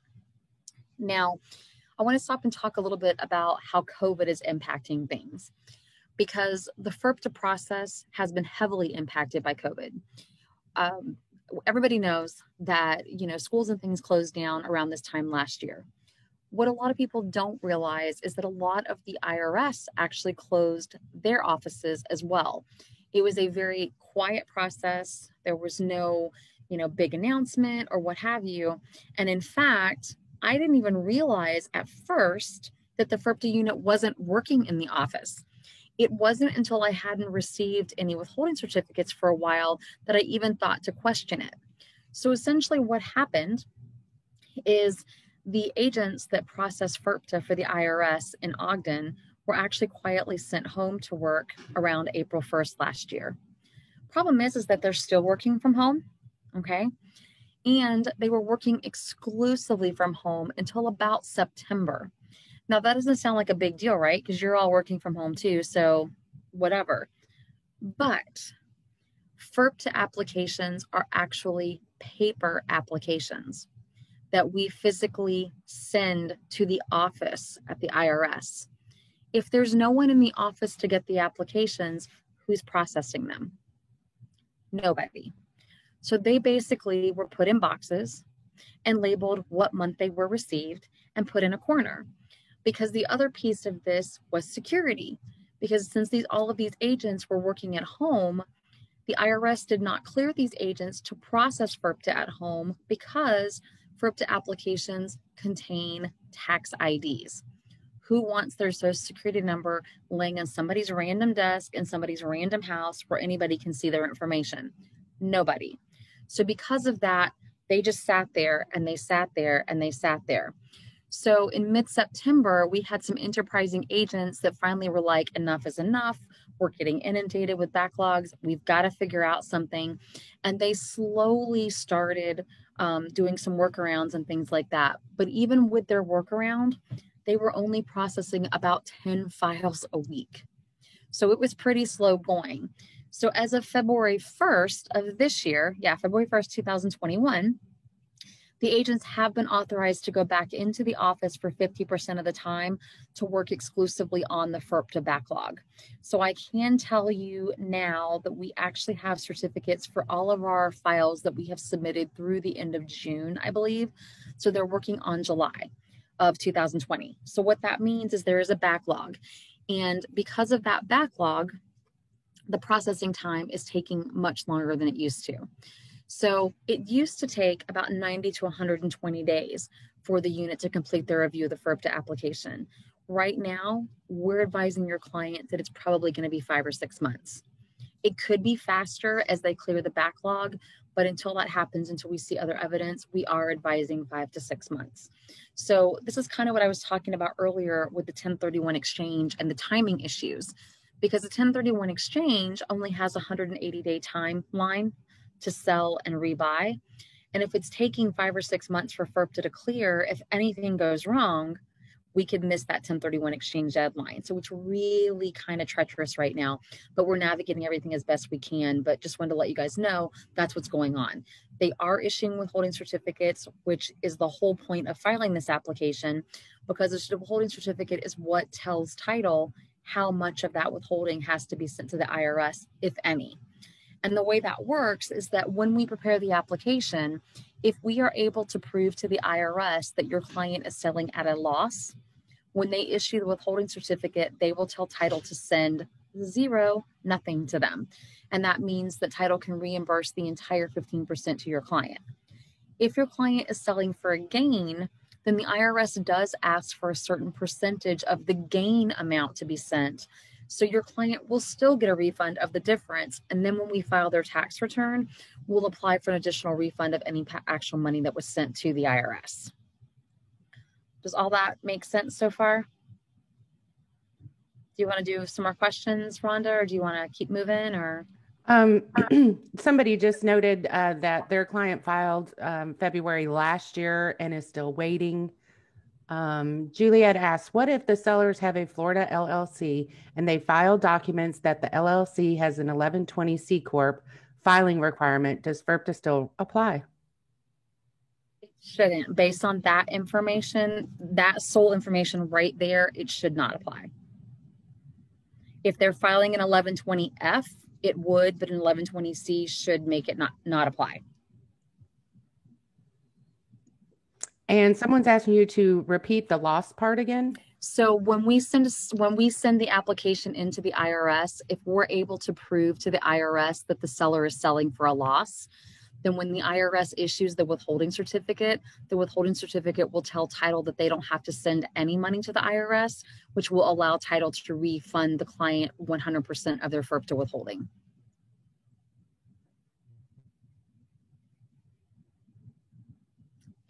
Now, I want to stop and talk a little bit about how COVID is impacting things because the FIRPTA process has been heavily impacted by COVID. Everybody knows that, you know, schools and things closed down around this time last year. What a lot of people don't realize is that a lot of the IRS actually closed their offices as well. It was a very quiet process. There was no, you know, big announcement or what have you. And in fact, I didn't even realize at first that the FIRPTA unit wasn't working in the office. It wasn't until I hadn't received any withholding certificates for a while that I even thought to question it. So essentially what happened is the agents that process FIRPTA for the IRS in Ogden were actually quietly sent home to work around April 1st last year. Problem is that they're still working from home, okay? And they were working exclusively from home until about September. Now, that doesn't sound like a big deal, right? Because you're all working from home too, so whatever. But FERPTA applications are actually paper applications that we physically send to the office at the IRS. If there's no one in the office to get the applications, who's processing them? Nobody. So they basically were put in boxes and labeled what month they were received and put in a corner. Because the other piece of this was security. Because since all of these agents were working at home, the IRS did not clear these agents to process FERPTA at home because FERPTA applications contain tax IDs. Who wants their social security number laying on somebody's random desk in somebody's random house where anybody can see their information? Nobody. So because of that, they just sat there and they sat there and they sat there. So in mid-September, we had some enterprising agents that finally were like, enough is enough. We're getting inundated with backlogs. We've got to figure out something. And they slowly started doing some workarounds and things like that. But even with their workaround, they were only processing about 10 files a week. So it was pretty slow going. So as of February 1st of this year, February 1st, 2021, the agents have been authorized to go back into the office for 50% of the time to work exclusively on the FERPTA backlog. So I can tell you now that we actually have certificates for all of our files that we have submitted through the end of June, I believe. So they're working on July of 2020. So what that means is there is a backlog. And because of that backlog, the processing time is taking much longer than it used to. So it used to take about 90 to 120 days for the unit to complete their review of the FERPTA application. Right now, we're advising your client that it's probably going to be 5 or 6 months. It could be faster as they clear the backlog, but until that happens, until we see other evidence, we are advising 5 to 6 months. So this is kind of what I was talking about earlier with the 1031 exchange and the timing issues, because the 1031 exchange only has a 180-day timeline to sell and rebuy. And if it's taking 5 or 6 months for FERPTA to clear, if anything goes wrong, we could miss that 1031 exchange deadline. So it's really kind of treacherous right now, but we're navigating everything as best we can. But just wanted to let you guys know that's what's going on. They are issuing withholding certificates, which is the whole point of filing this application, because the withholding certificate is what tells title how much of that withholding has to be sent to the IRS, if any. And the way that works is that when we prepare the application, if we are able to prove to the IRS that your client is selling at a loss, when they issue the withholding certificate, they will tell title to send nothing to them. And that means that title can reimburse the entire 15% to your client. If your client is selling for a gain, then the IRS does ask for a certain percentage of the gain amount to be sent. So your client will still get a refund of the difference. And then when we file their tax return, we'll apply for an additional refund of any actual money that was sent to the IRS. Does all that make sense so far? Do you want to do some more questions, Rhonda, or do you want to keep moving? Or somebody just noted that their client filed February last year and is still waiting. Juliet asks, what if the sellers have a Florida LLC and they file documents that the LLC has an 1120 C Corp filing requirement? Does FERPTA still apply? It shouldn't. Based on that information, that sole information right there, it should not apply. If they're filing an 1120 F, it would, but an 1120 C should make it not apply. And someone's asking you to repeat the loss part again. So when we send the application into the IRS, if we're able to prove to the IRS that the seller is selling for a loss, then when the IRS issues the withholding certificate will tell title that they don't have to send any money to the IRS, which will allow title to refund the client 100% of their FERPTA withholding.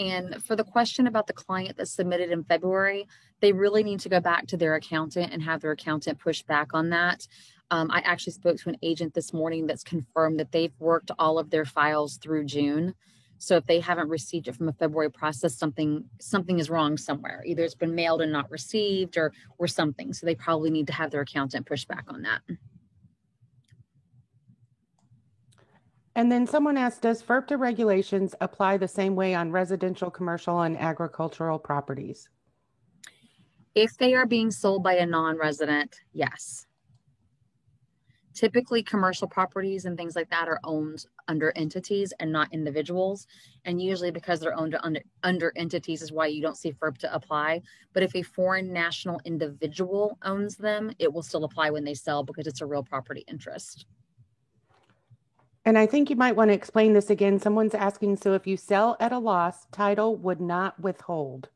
And for the question about the client that submitted in February, they really need to go back to their accountant and have their accountant push back on that. I actually spoke to an agent this morning that's confirmed that they've worked all of their files through June. So if they haven't received it from a February process, something is wrong somewhere. Either it's been mailed and not received or something. So they probably need to have their accountant push back on that. And then someone asked, does FERPTA regulations apply the same way on residential, commercial, and agricultural properties? If they are being sold by a non-resident, yes. Typically, commercial properties and things like that are owned under entities and not individuals. And usually because they're owned under entities is why you don't see FERPTA apply. But if a foreign national individual owns them, it will still apply when they sell because it's a real property interest. And I think you might want to explain this again. Someone's asking, so if you sell at a loss, title would not withhold.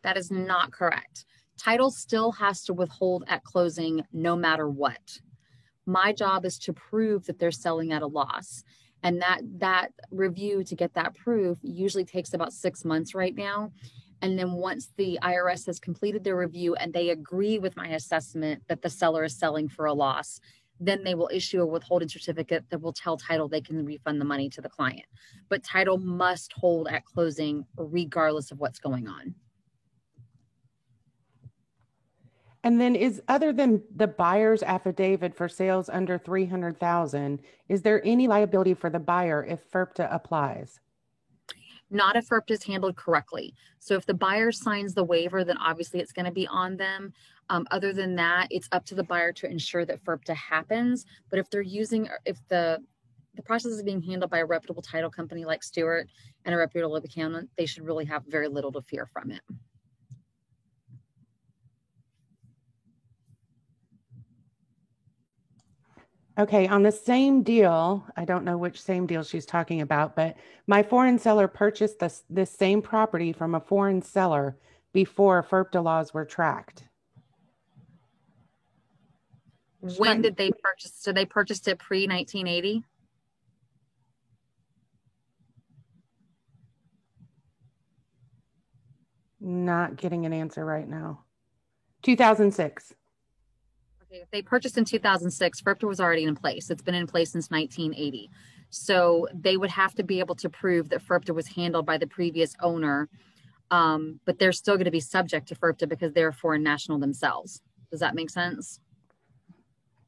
That is not correct. Title still has to withhold at closing no matter what. My job is to prove that they're selling at a loss. And that review to get that proof usually takes about 6 months right now. And then once the IRS has completed their review and they agree with my assessment that the seller is selling for a loss, then they will issue a withholding certificate that will tell title they can refund the money to the client. But title must hold at closing regardless of what's going on. And then other than the buyer's affidavit for sales under $300,000, is there any liability for the buyer if FERPTA applies? Not if FERPTA is handled correctly. So if the buyer signs the waiver, then obviously it's going to be on them. Other than that, it's up to the buyer to ensure that FERPTA happens. But if the process is being handled by a reputable title company like Stewart and a reputable accountant, they should really have very little to fear from it. Okay, on the same deal, I don't know which same deal she's talking about, but my foreign seller purchased this same property from a foreign seller before FERPTA laws were tracked. When did they purchase? So they purchased it pre-1980? Not getting an answer right now. 2006. Okay, if they purchased in 2006, FERPTA was already in place. It's been in place since 1980. So they would have to be able to prove that FERPTA was handled by the previous owner, but they're still going to be subject to FERPTA because they're a foreign national themselves. Does that make sense?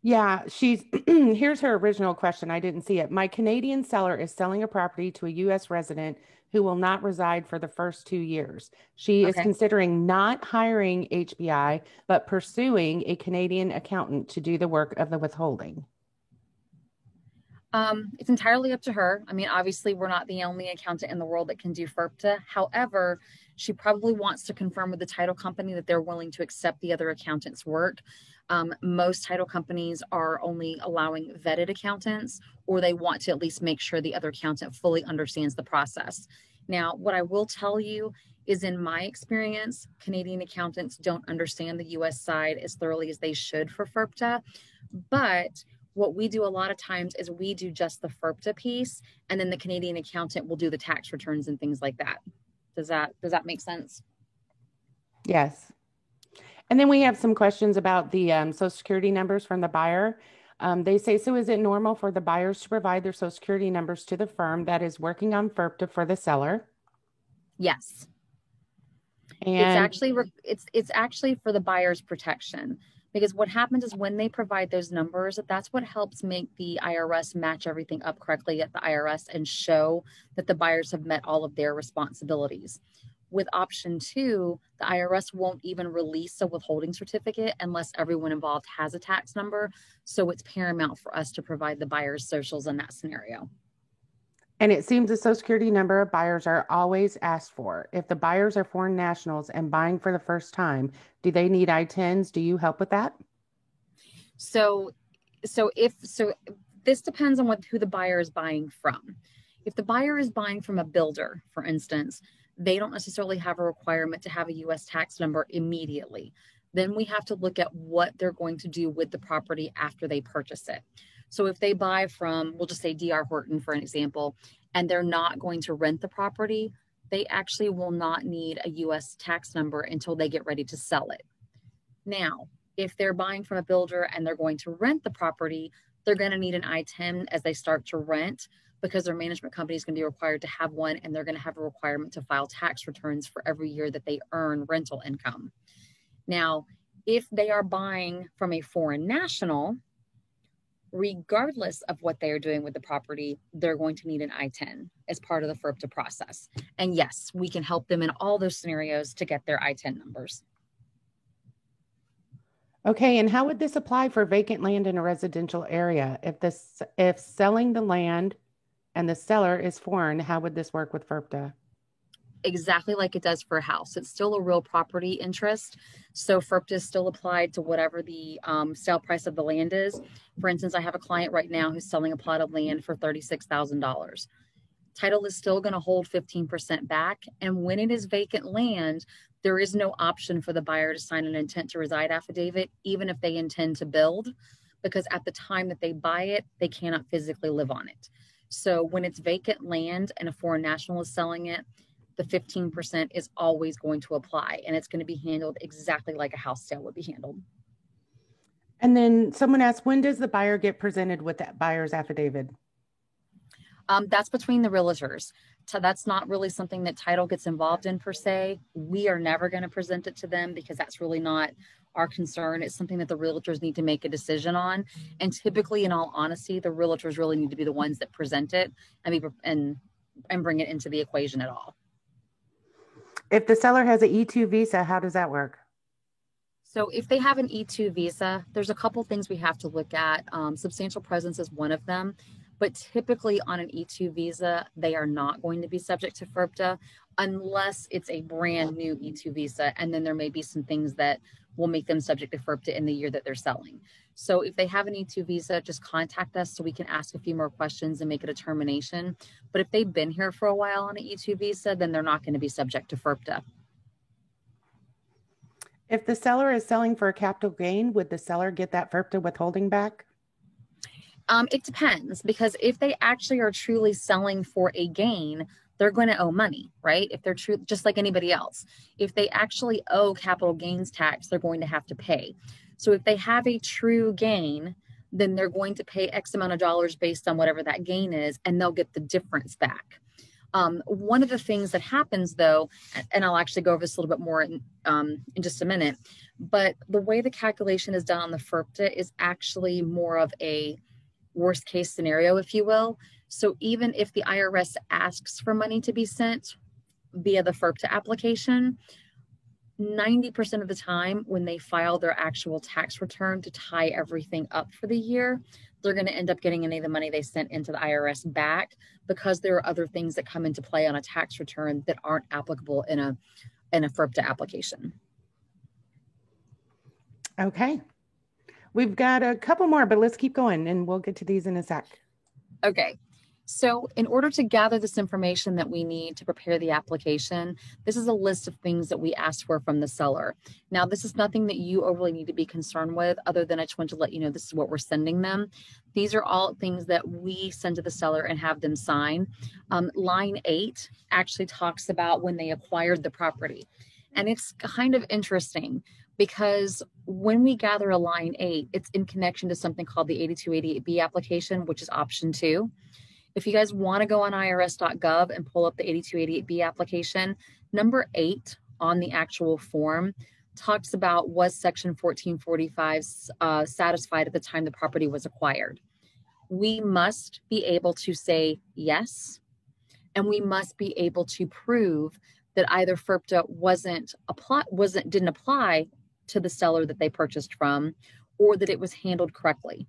Yeah, here's her original question. I didn't see it. My Canadian seller is selling a property to a U.S. resident who will not reside for the first 2 years. She is considering not hiring HBI, but pursuing a Canadian accountant to do the work of the withholding. It's entirely up to her. I mean, obviously, we're not the only accountant in the world that can do FERPTA. However, she probably wants to confirm with the title company that they're willing to accept the other accountant's work. Most title companies are only allowing vetted accountants, or they want to at least make sure the other accountant fully understands the process. Now, what I will tell you is, in my experience, Canadian accountants don't understand the U.S. side as thoroughly as they should for FERPTA. But what we do a lot of times is we do just the FERPTA piece, and then the Canadian accountant will do the tax returns and things like that. Does that make sense? Yes. And then we have some questions about the Social Security numbers from the buyer. They say, so is it normal for the buyers to provide their Social Security numbers to the firm that is working on FERPTA for the seller? Yes. And it's actually for the buyer's protection, because what happens is when they provide those numbers, that's what helps make the IRS match everything up correctly at the IRS and show that the buyers have met all of their responsibilities. With option 2, the IRS won't even release a withholding certificate unless everyone involved has a tax number. So it's paramount for us to provide the buyer's socials in that scenario. And it seems the Social Security number of buyers are always asked for. If the buyers are foreign nationals and buying for the first time, do they need I-10s? Do you help with that? So this depends on who the buyer is buying from. If the buyer is buying from a builder, for instance, they don't necessarily have a requirement to have a U.S. tax number immediately. Then we have to look at what they're going to do with the property after they purchase it. So if they buy from, we'll just say D.R. Horton, for an example, and they're not going to rent the property, they actually will not need a U.S. tax number until they get ready to sell it. Now, if they're buying from a builder and they're going to rent the property, they're going to need an I-10 as they start to rent. because their management company is going to be required to have one, and they're going to have a requirement to file tax returns for every year that they earn rental income. Now, if they are buying from a foreign national, regardless of what they are doing with the property, they're going to need an I-10 as part of the FIRPTA process. And yes, we can help them in all those scenarios to get their I-10 numbers. Okay, and how would this apply for vacant land in a residential area? If selling the land and the seller is foreign, how would this work with FIRPTA? Exactly like it does for a house. It's still a real property interest. So FIRPTA is still applied to whatever the sale price of the land is. For instance, I have a client right now who's selling a plot of land for $36,000. Title is still going to hold 15% back. And when it is vacant land, there is no option for the buyer to sign an intent to reside affidavit, even if they intend to build, because at the time that they buy it, they cannot physically live on it. So when it's vacant land and a foreign national is selling it, the 15% is always going to apply, and it's going to be handled exactly like a house sale would be handled. And then someone asked, when does the buyer get presented with that buyer's affidavit? That's between the realtors. So that's not really something that title gets involved in per se. We are never going to present it to them because that's really not our concern. It's something that the realtors need to make a decision on. And typically, in all honesty, the realtors really need to be the ones that present it and bring it into the equation at all. If the seller has an E-2 visa, how does that work? So if they have an E-2 visa, there's a couple things we have to look at. Substantial presence is one of them. But typically on an E-2 visa, they are not going to be subject to FIRPTA unless it's a brand new E-2 visa. And then there may be some things that will make them subject to FIRPTA in the year that they're selling. So if they have an E-2 visa, just contact us so we can ask a few more questions and make a determination. But if they've been here for a while on an E-2 visa, then they're not going to be subject to FIRPTA. If the seller is selling for a capital gain, would the seller get that FIRPTA withholding back? It depends, because if they actually are truly selling for a gain, they're going to owe money, right? If they're true, just like anybody else. If they actually owe capital gains tax, they're going to have to pay. So if they have a true gain, then they're going to pay X amount of dollars based on whatever that gain is, and they'll get the difference back. One of the things that happens though, and I'll actually go over this a little bit more in just a minute, but the way the calculation is done on the FIRPTA is actually more of a worst case scenario, if you will. So even if the IRS asks for money to be sent via the FIRPTA application, 90% of the time when they file their actual tax return to tie everything up for the year, they're going to end up getting any of the money they sent into the IRS back, because there are other things that come into play on a tax return that aren't applicable in a FIRPTA application. Okay. We've got a couple more, but let's keep going and we'll get to these in a sec. Okay. So in order to gather this information that we need to prepare the application, this is a list of things that we asked for from the seller. Now, this is nothing that you overly need to be concerned with, other than I just want to let you know this is what we're sending them. These are all things that we send to the seller and have them sign. Line 8 actually talks about when they acquired the property. And it's kind of interesting, because when we gather a line 8, it's in connection to something called the 8288B application, which is option 2. If you guys want to go on irs.gov and pull up the 8288B application, number 8 on the actual form talks about, was section 1445 satisfied at the time the property was acquired. We must be able to say yes, and we must be able to prove that either FIRPTA didn't apply to the seller that they purchased from, or that it was handled correctly.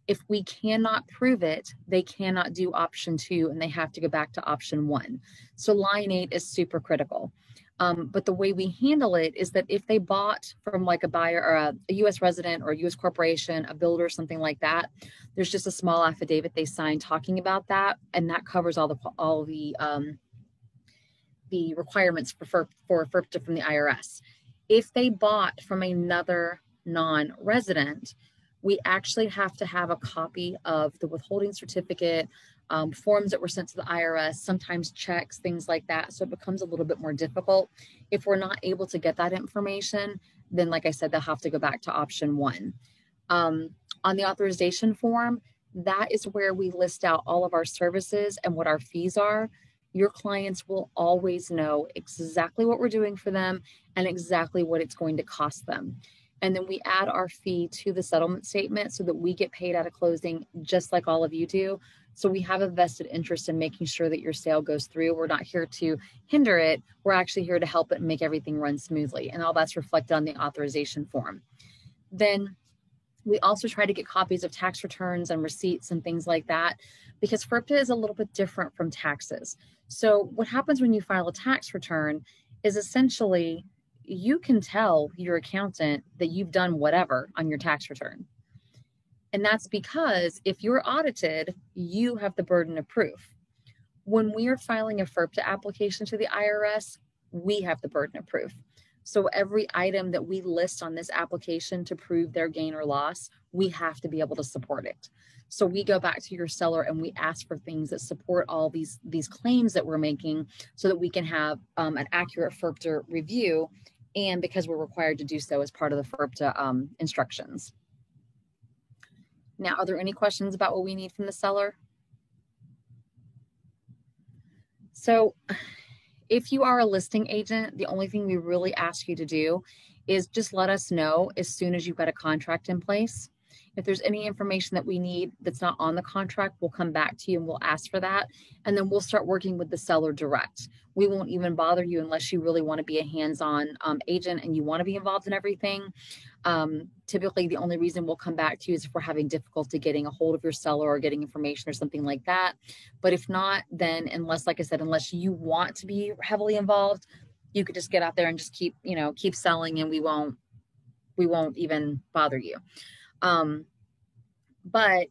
If we cannot prove it, they cannot do option 2 and they have to go back to option 1. So line 8 is super critical. But the way we handle it is that if they bought from like a buyer or a U.S. resident or a U.S. corporation, a builder, something like that, there's just a small affidavit they sign talking about that, and that covers all the requirements for FIRPTA from the IRS. If they bought from another non-resident, we actually have to have a copy of the withholding certificate, forms that were sent to the IRS, sometimes checks, things like that. So it becomes a little bit more difficult. If we're not able to get that information, then like I said, they'll have to go back to option 1. On the authorization form, that is where we list out all of our services and what our fees are. Your clients will always know exactly what we're doing for them and exactly what it's going to cost them. And then we add our fee to the settlement statement so that we get paid at a closing just like all of you do. So we have a vested interest in making sure that your sale goes through. We're not here to hinder it. We're actually here to help it and make everything run smoothly. And all that's reflected on the authorization form. Then we also try to get copies of tax returns and receipts and things like that, because FERPTA is a little bit different from taxes. So what happens when you file a tax return is essentially you can tell your accountant that you've done whatever on your tax return. And that's because if you're audited, you have the burden of proof. When we are filing a FERPTA application to the IRS, we have the burden of proof. So every item that we list on this application to prove their gain or loss, we have to be able to support it. So we go back to your seller and we ask for things that support all these claims that we're making so that we can have an accurate FERPTA review, and because we're required to do so as part of the FERPTA instructions. Now, are there any questions about what we need from the seller? So if you are a listing agent, the only thing we really ask you to do is just let us know as soon as you've got a contract in place. If there's any information that we need that's not on the contract, we'll come back to you and we'll ask for that. And then we'll start working with the seller direct. We won't even bother you unless you really want to be a hands-on agent and you want to be involved in everything. Typically, the only reason we'll come back to you is if we're having difficulty getting a hold of your seller or getting information or something like that. But if not, then unless, like I said, unless you want to be heavily involved, you could just get out there and just keep selling, and we won't even bother you. But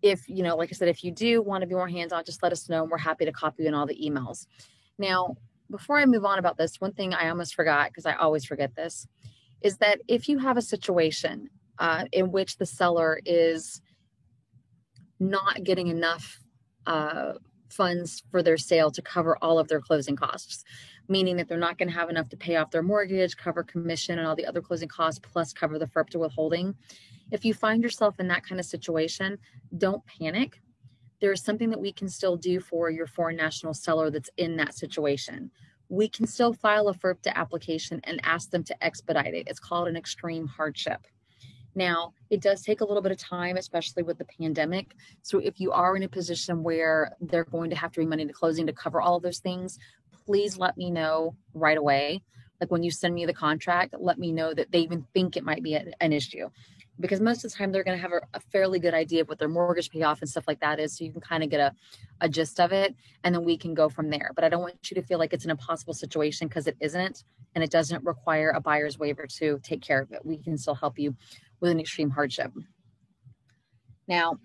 if, like I said, if you do want to be more hands-on, just let us know and we're happy to copy you in all the emails. Now, before I move on about this, one thing I almost forgot, because I always forget this, is that if you have a situation in which the seller is not getting enough funds for their sale to cover all of their closing costs, meaning that they're not going to have enough to pay off their mortgage, cover commission and all the other closing costs, plus cover the FERPTA withholding. If you find yourself in that kind of situation, don't panic. There is something that we can still do for your foreign national seller that's in that situation. We can still file a FERPTA application and ask them to expedite it. It's called an extreme hardship. Now, it does take a little bit of time, especially with the pandemic. So if you are in a position where they're going to have to bring money to closing to cover all of those things, please let me know right away. Like when you send me the contract, let me know that they even think it might be an issue. Because most of the time they're going to have a fairly good idea of what their mortgage payoff and stuff like that is. So you can kind of get a gist of it, and then we can go from there. But I don't want you to feel like it's an impossible situation, because it isn't, and it doesn't require a buyer's waiver to take care of it. We can still help you with an extreme hardship. Now,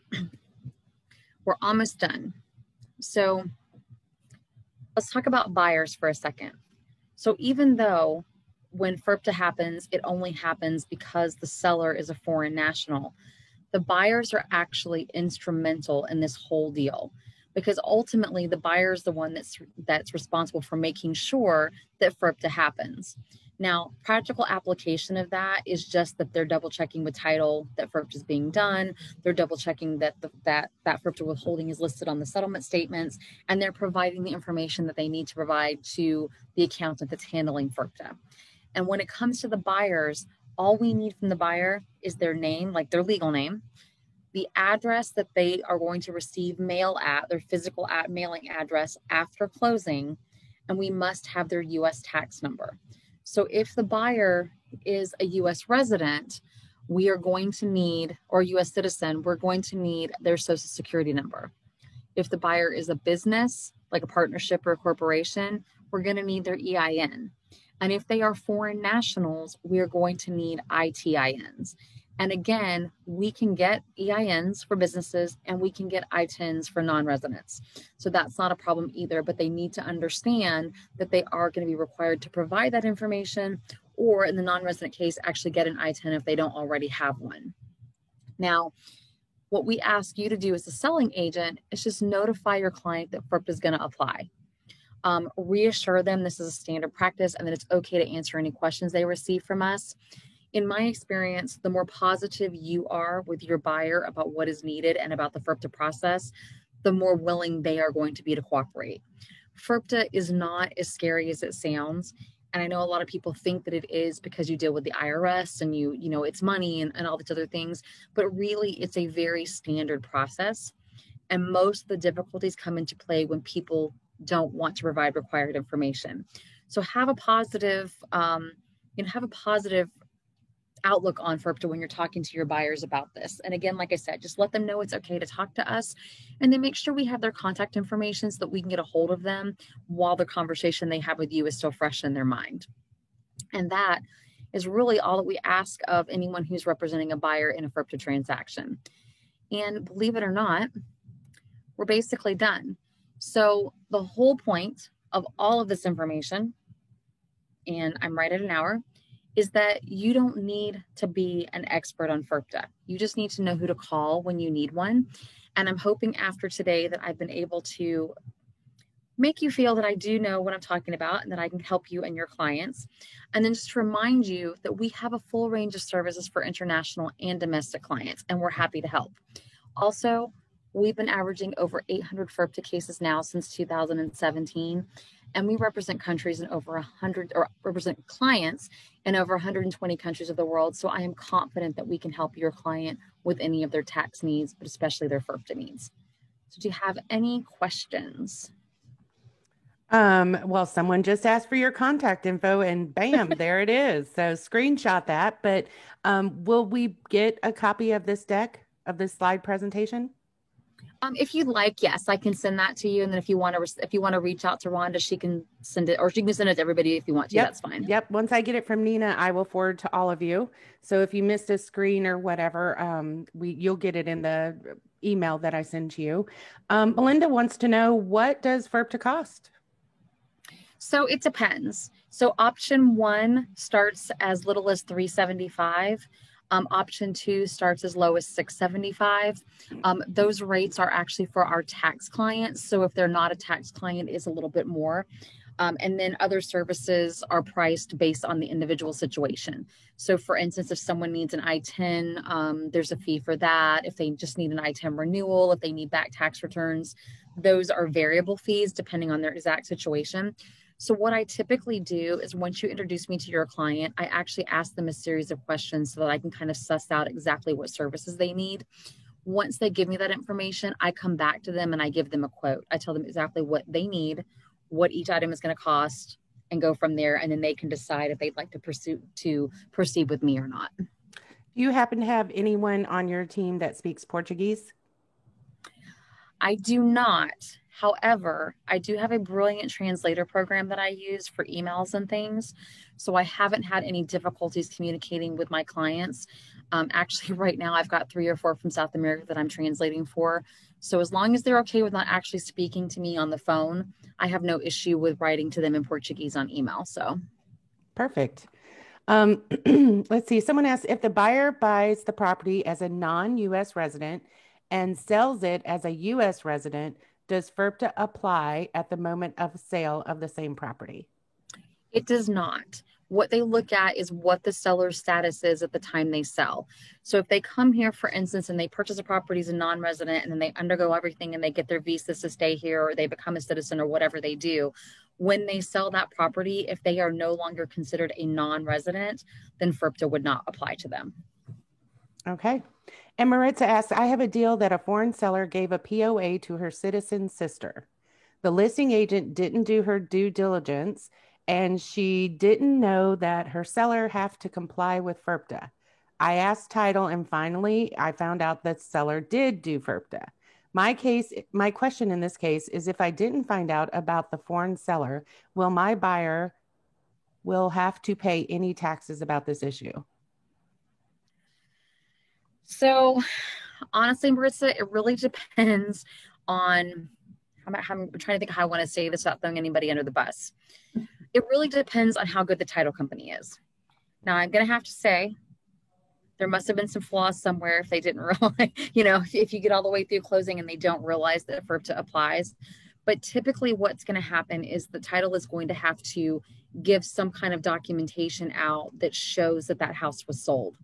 we're almost done. So let's talk about buyers for a second. So even though when FERPTA happens, it only happens because the seller is a foreign national, the buyers are actually instrumental in this whole deal, because ultimately the buyer is the one that's responsible for making sure that FERPTA happens. Now, practical application of that is just that they're double checking with title that FERPTA is being done. They're double checking that that FERPTA withholding is listed on the settlement statements, and they're providing the information that they need to provide to the accountant that's handling FERPTA. And when it comes to the buyers, all we need from the buyer is their name, like their legal name, the address that they are going to receive mail at, their physical mailing address after closing, and we must have their U.S. tax number. So if the buyer is a U.S. resident, we are going to need, or U.S. citizen, we're going to need their Social Security number. If the buyer is a business, like a partnership or a corporation, we're going to need their EIN. And if they are foreign nationals, we are going to need ITINs. And again, we can get EINs for businesses and we can get ITINs for non-residents. So that's not a problem either, but they need to understand that they are going to be required to provide that information, or in the non-resident case, actually get an ITIN if they don't already have one. Now, what we ask you to do as a selling agent is just notify your client that FERPTA is going to apply. Reassure them this is a standard practice and that it's okay to answer any questions they receive from us. In my experience, the more positive you are with your buyer about what is needed and about the FERPTA process, the more willing they are going to be to cooperate. FERPTA is not as scary as it sounds. And I know a lot of people think that it is because you deal with the IRS and you know, it's money and all these other things, but really it's a very standard process. And most of the difficulties come into play when people don't want to provide required information. So have a positive, have a positive outlook on FERPTA when you're talking to your buyers about this. And again, like I said, just let them know it's okay to talk to us, and then make sure we have their contact information so that we can get a hold of them while the conversation they have with you is still fresh in their mind. And that is really all that we ask of anyone who's representing a buyer in a FERPTA transaction. And believe it or not, we're basically done. So the whole point of all of this information, and I'm right at an hour, is that you don't need to be an expert on FERPTA. You just need to know who to call when you need one. And I'm hoping after today that I've been able to make you feel that I do know what I'm talking about and that I can help you and your clients. And then just remind you that we have a full range of services for international and domestic clients, and we're happy to help. Also, we've been averaging over 800 FERPTA cases now since 2017. And we represent countries in over 100, or represent clients in over 120 countries of the world. So I am confident that we can help your client with any of their tax needs, but especially their FERPTA needs. So do you have any questions? Well, someone just asked for your contact info and bam, there it is. So screenshot that. But will we get a copy of this deck, of this slide presentation? If you'd like, yes, I can send that to you. And then if you want to reach out to Rhonda, she can send it, or she can send it to everybody if you want to. Yep. That's fine. Yep. Once I get it from Nina, I will forward to all of you. So if you missed a screen or whatever, you'll get it in the email that I send to you. Melinda wants to know, what does FERPTA cost? So it depends. So option 1 starts as little as $375. Option 2 starts as low as $675. Those rates are actually for our tax clients. So if they're not a tax client, it's a little bit more. And then other services are priced based on the individual situation. So for instance, if someone needs an I-10, there's a fee for that. If they just need an I-10 renewal, if they need back tax returns, those are variable fees depending on their exact situation. So what I typically do is, once you introduce me to your client, I actually ask them a series of questions so that I can kind of suss out exactly what services they need. Once they give me that information, I come back to them and I give them a quote. I tell them exactly what they need, what each item is going to cost, and go from there. And then they can decide if they'd like to proceed with me or not. Do you happen to have anyone on your team that speaks Portuguese? I do not. However, I do have a brilliant translator program that I use for emails and things. So I haven't had any difficulties communicating with my clients. Actually, right now, I've got 3 or 4 from South America that I'm translating for. So as long as they're okay with not actually speaking to me on the phone, I have no issue with writing to them in Portuguese on email. So perfect. Let's see. Someone asked, if the buyer buys the property as a non-U.S. resident and sells it as a U.S. resident, does FERPTA apply at the moment of sale of the same property? It does not. What they look at is what the seller's status is at the time they sell. So if they come here, for instance, and they purchase a property as a non-resident, and then they undergo everything and they get their visas to stay here, or they become a citizen, or whatever they do, when they sell that property, if they are no longer considered a non-resident, then FERPTA would not apply to them. Okay. And Maritza asks, I have a deal that a foreign seller gave a POA to her citizen sister. The listing agent didn't do her due diligence, and she didn't know that her seller have to comply with FERPTA. I asked title, and finally I found out that seller did do FERPTA. My question in this case is, if I didn't find out about the foreign seller, will my buyer will have to pay any taxes about this issue? So honestly, Maritza, it really depends on, I'm trying to think how I want to say this without throwing anybody under the bus. It really depends on how good the title company is. Now, I'm going to have to say there must have been some flaws somewhere if they didn't realize, if you get all the way through closing and they don't realize that FERPTA applies. But typically what's going to happen is the title is going to have to give some kind of documentation out that shows that that house was sold.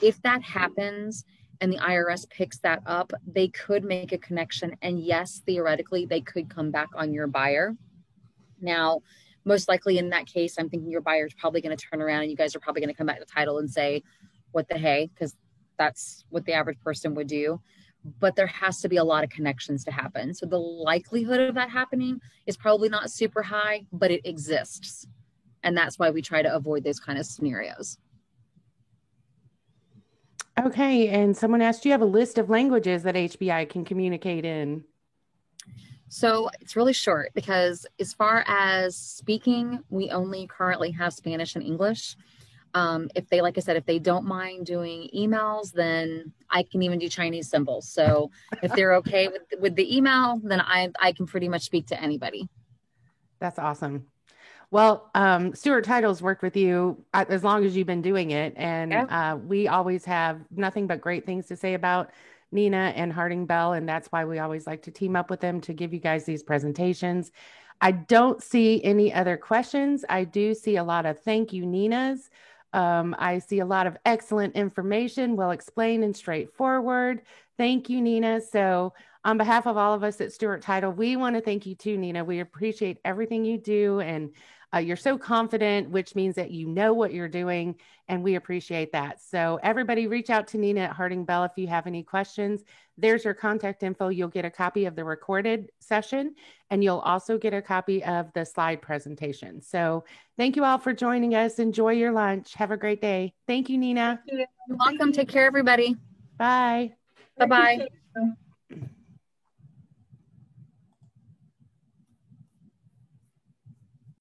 If that happens and the IRS picks that up, they could make a connection. And yes, theoretically, they could come back on your buyer. Now, most likely in that case, I'm thinking your buyer is probably going to turn around and you guys are probably going to come back to title and say, what the hey, because that's what the average person would do. But there has to be a lot of connections to happen. So the likelihood of that happening is probably not super high, but it exists. And that's why we try to avoid those kind of scenarios. Okay. And someone asked, do you have a list of languages that HBI can communicate in? So it's really short because as far as speaking, we only currently have Spanish and English. If they, like I said, if they don't mind doing emails, then I can even do Chinese symbols. So if they're okay with the email, then I can pretty much speak to anybody. That's awesome. Well, Stewart Title's worked with you as long as you've been doing it. And we always have nothing but great things to say about Nina and Harding Bell. And that's why we always like to team up with them to give you guys these presentations. I don't see any other questions. I do see a lot of thank you, Ninas. I see a lot of excellent information, well explained and straightforward. Thank you, Nina. So on behalf of all of us at Stewart Title, we want to thank you too, Nina. We appreciate everything you do, and you're so confident, which means that you know what you're doing, and we appreciate that. So everybody reach out to Nina at Harding Bell if you have any questions. There's your contact info. You'll get a copy of the recorded session, and you'll also get a copy of the slide presentation. So thank you all for joining us. Enjoy your lunch. Have a great day. Thank you, Nina. You're welcome. Take care, everybody. Bye. Bye-bye.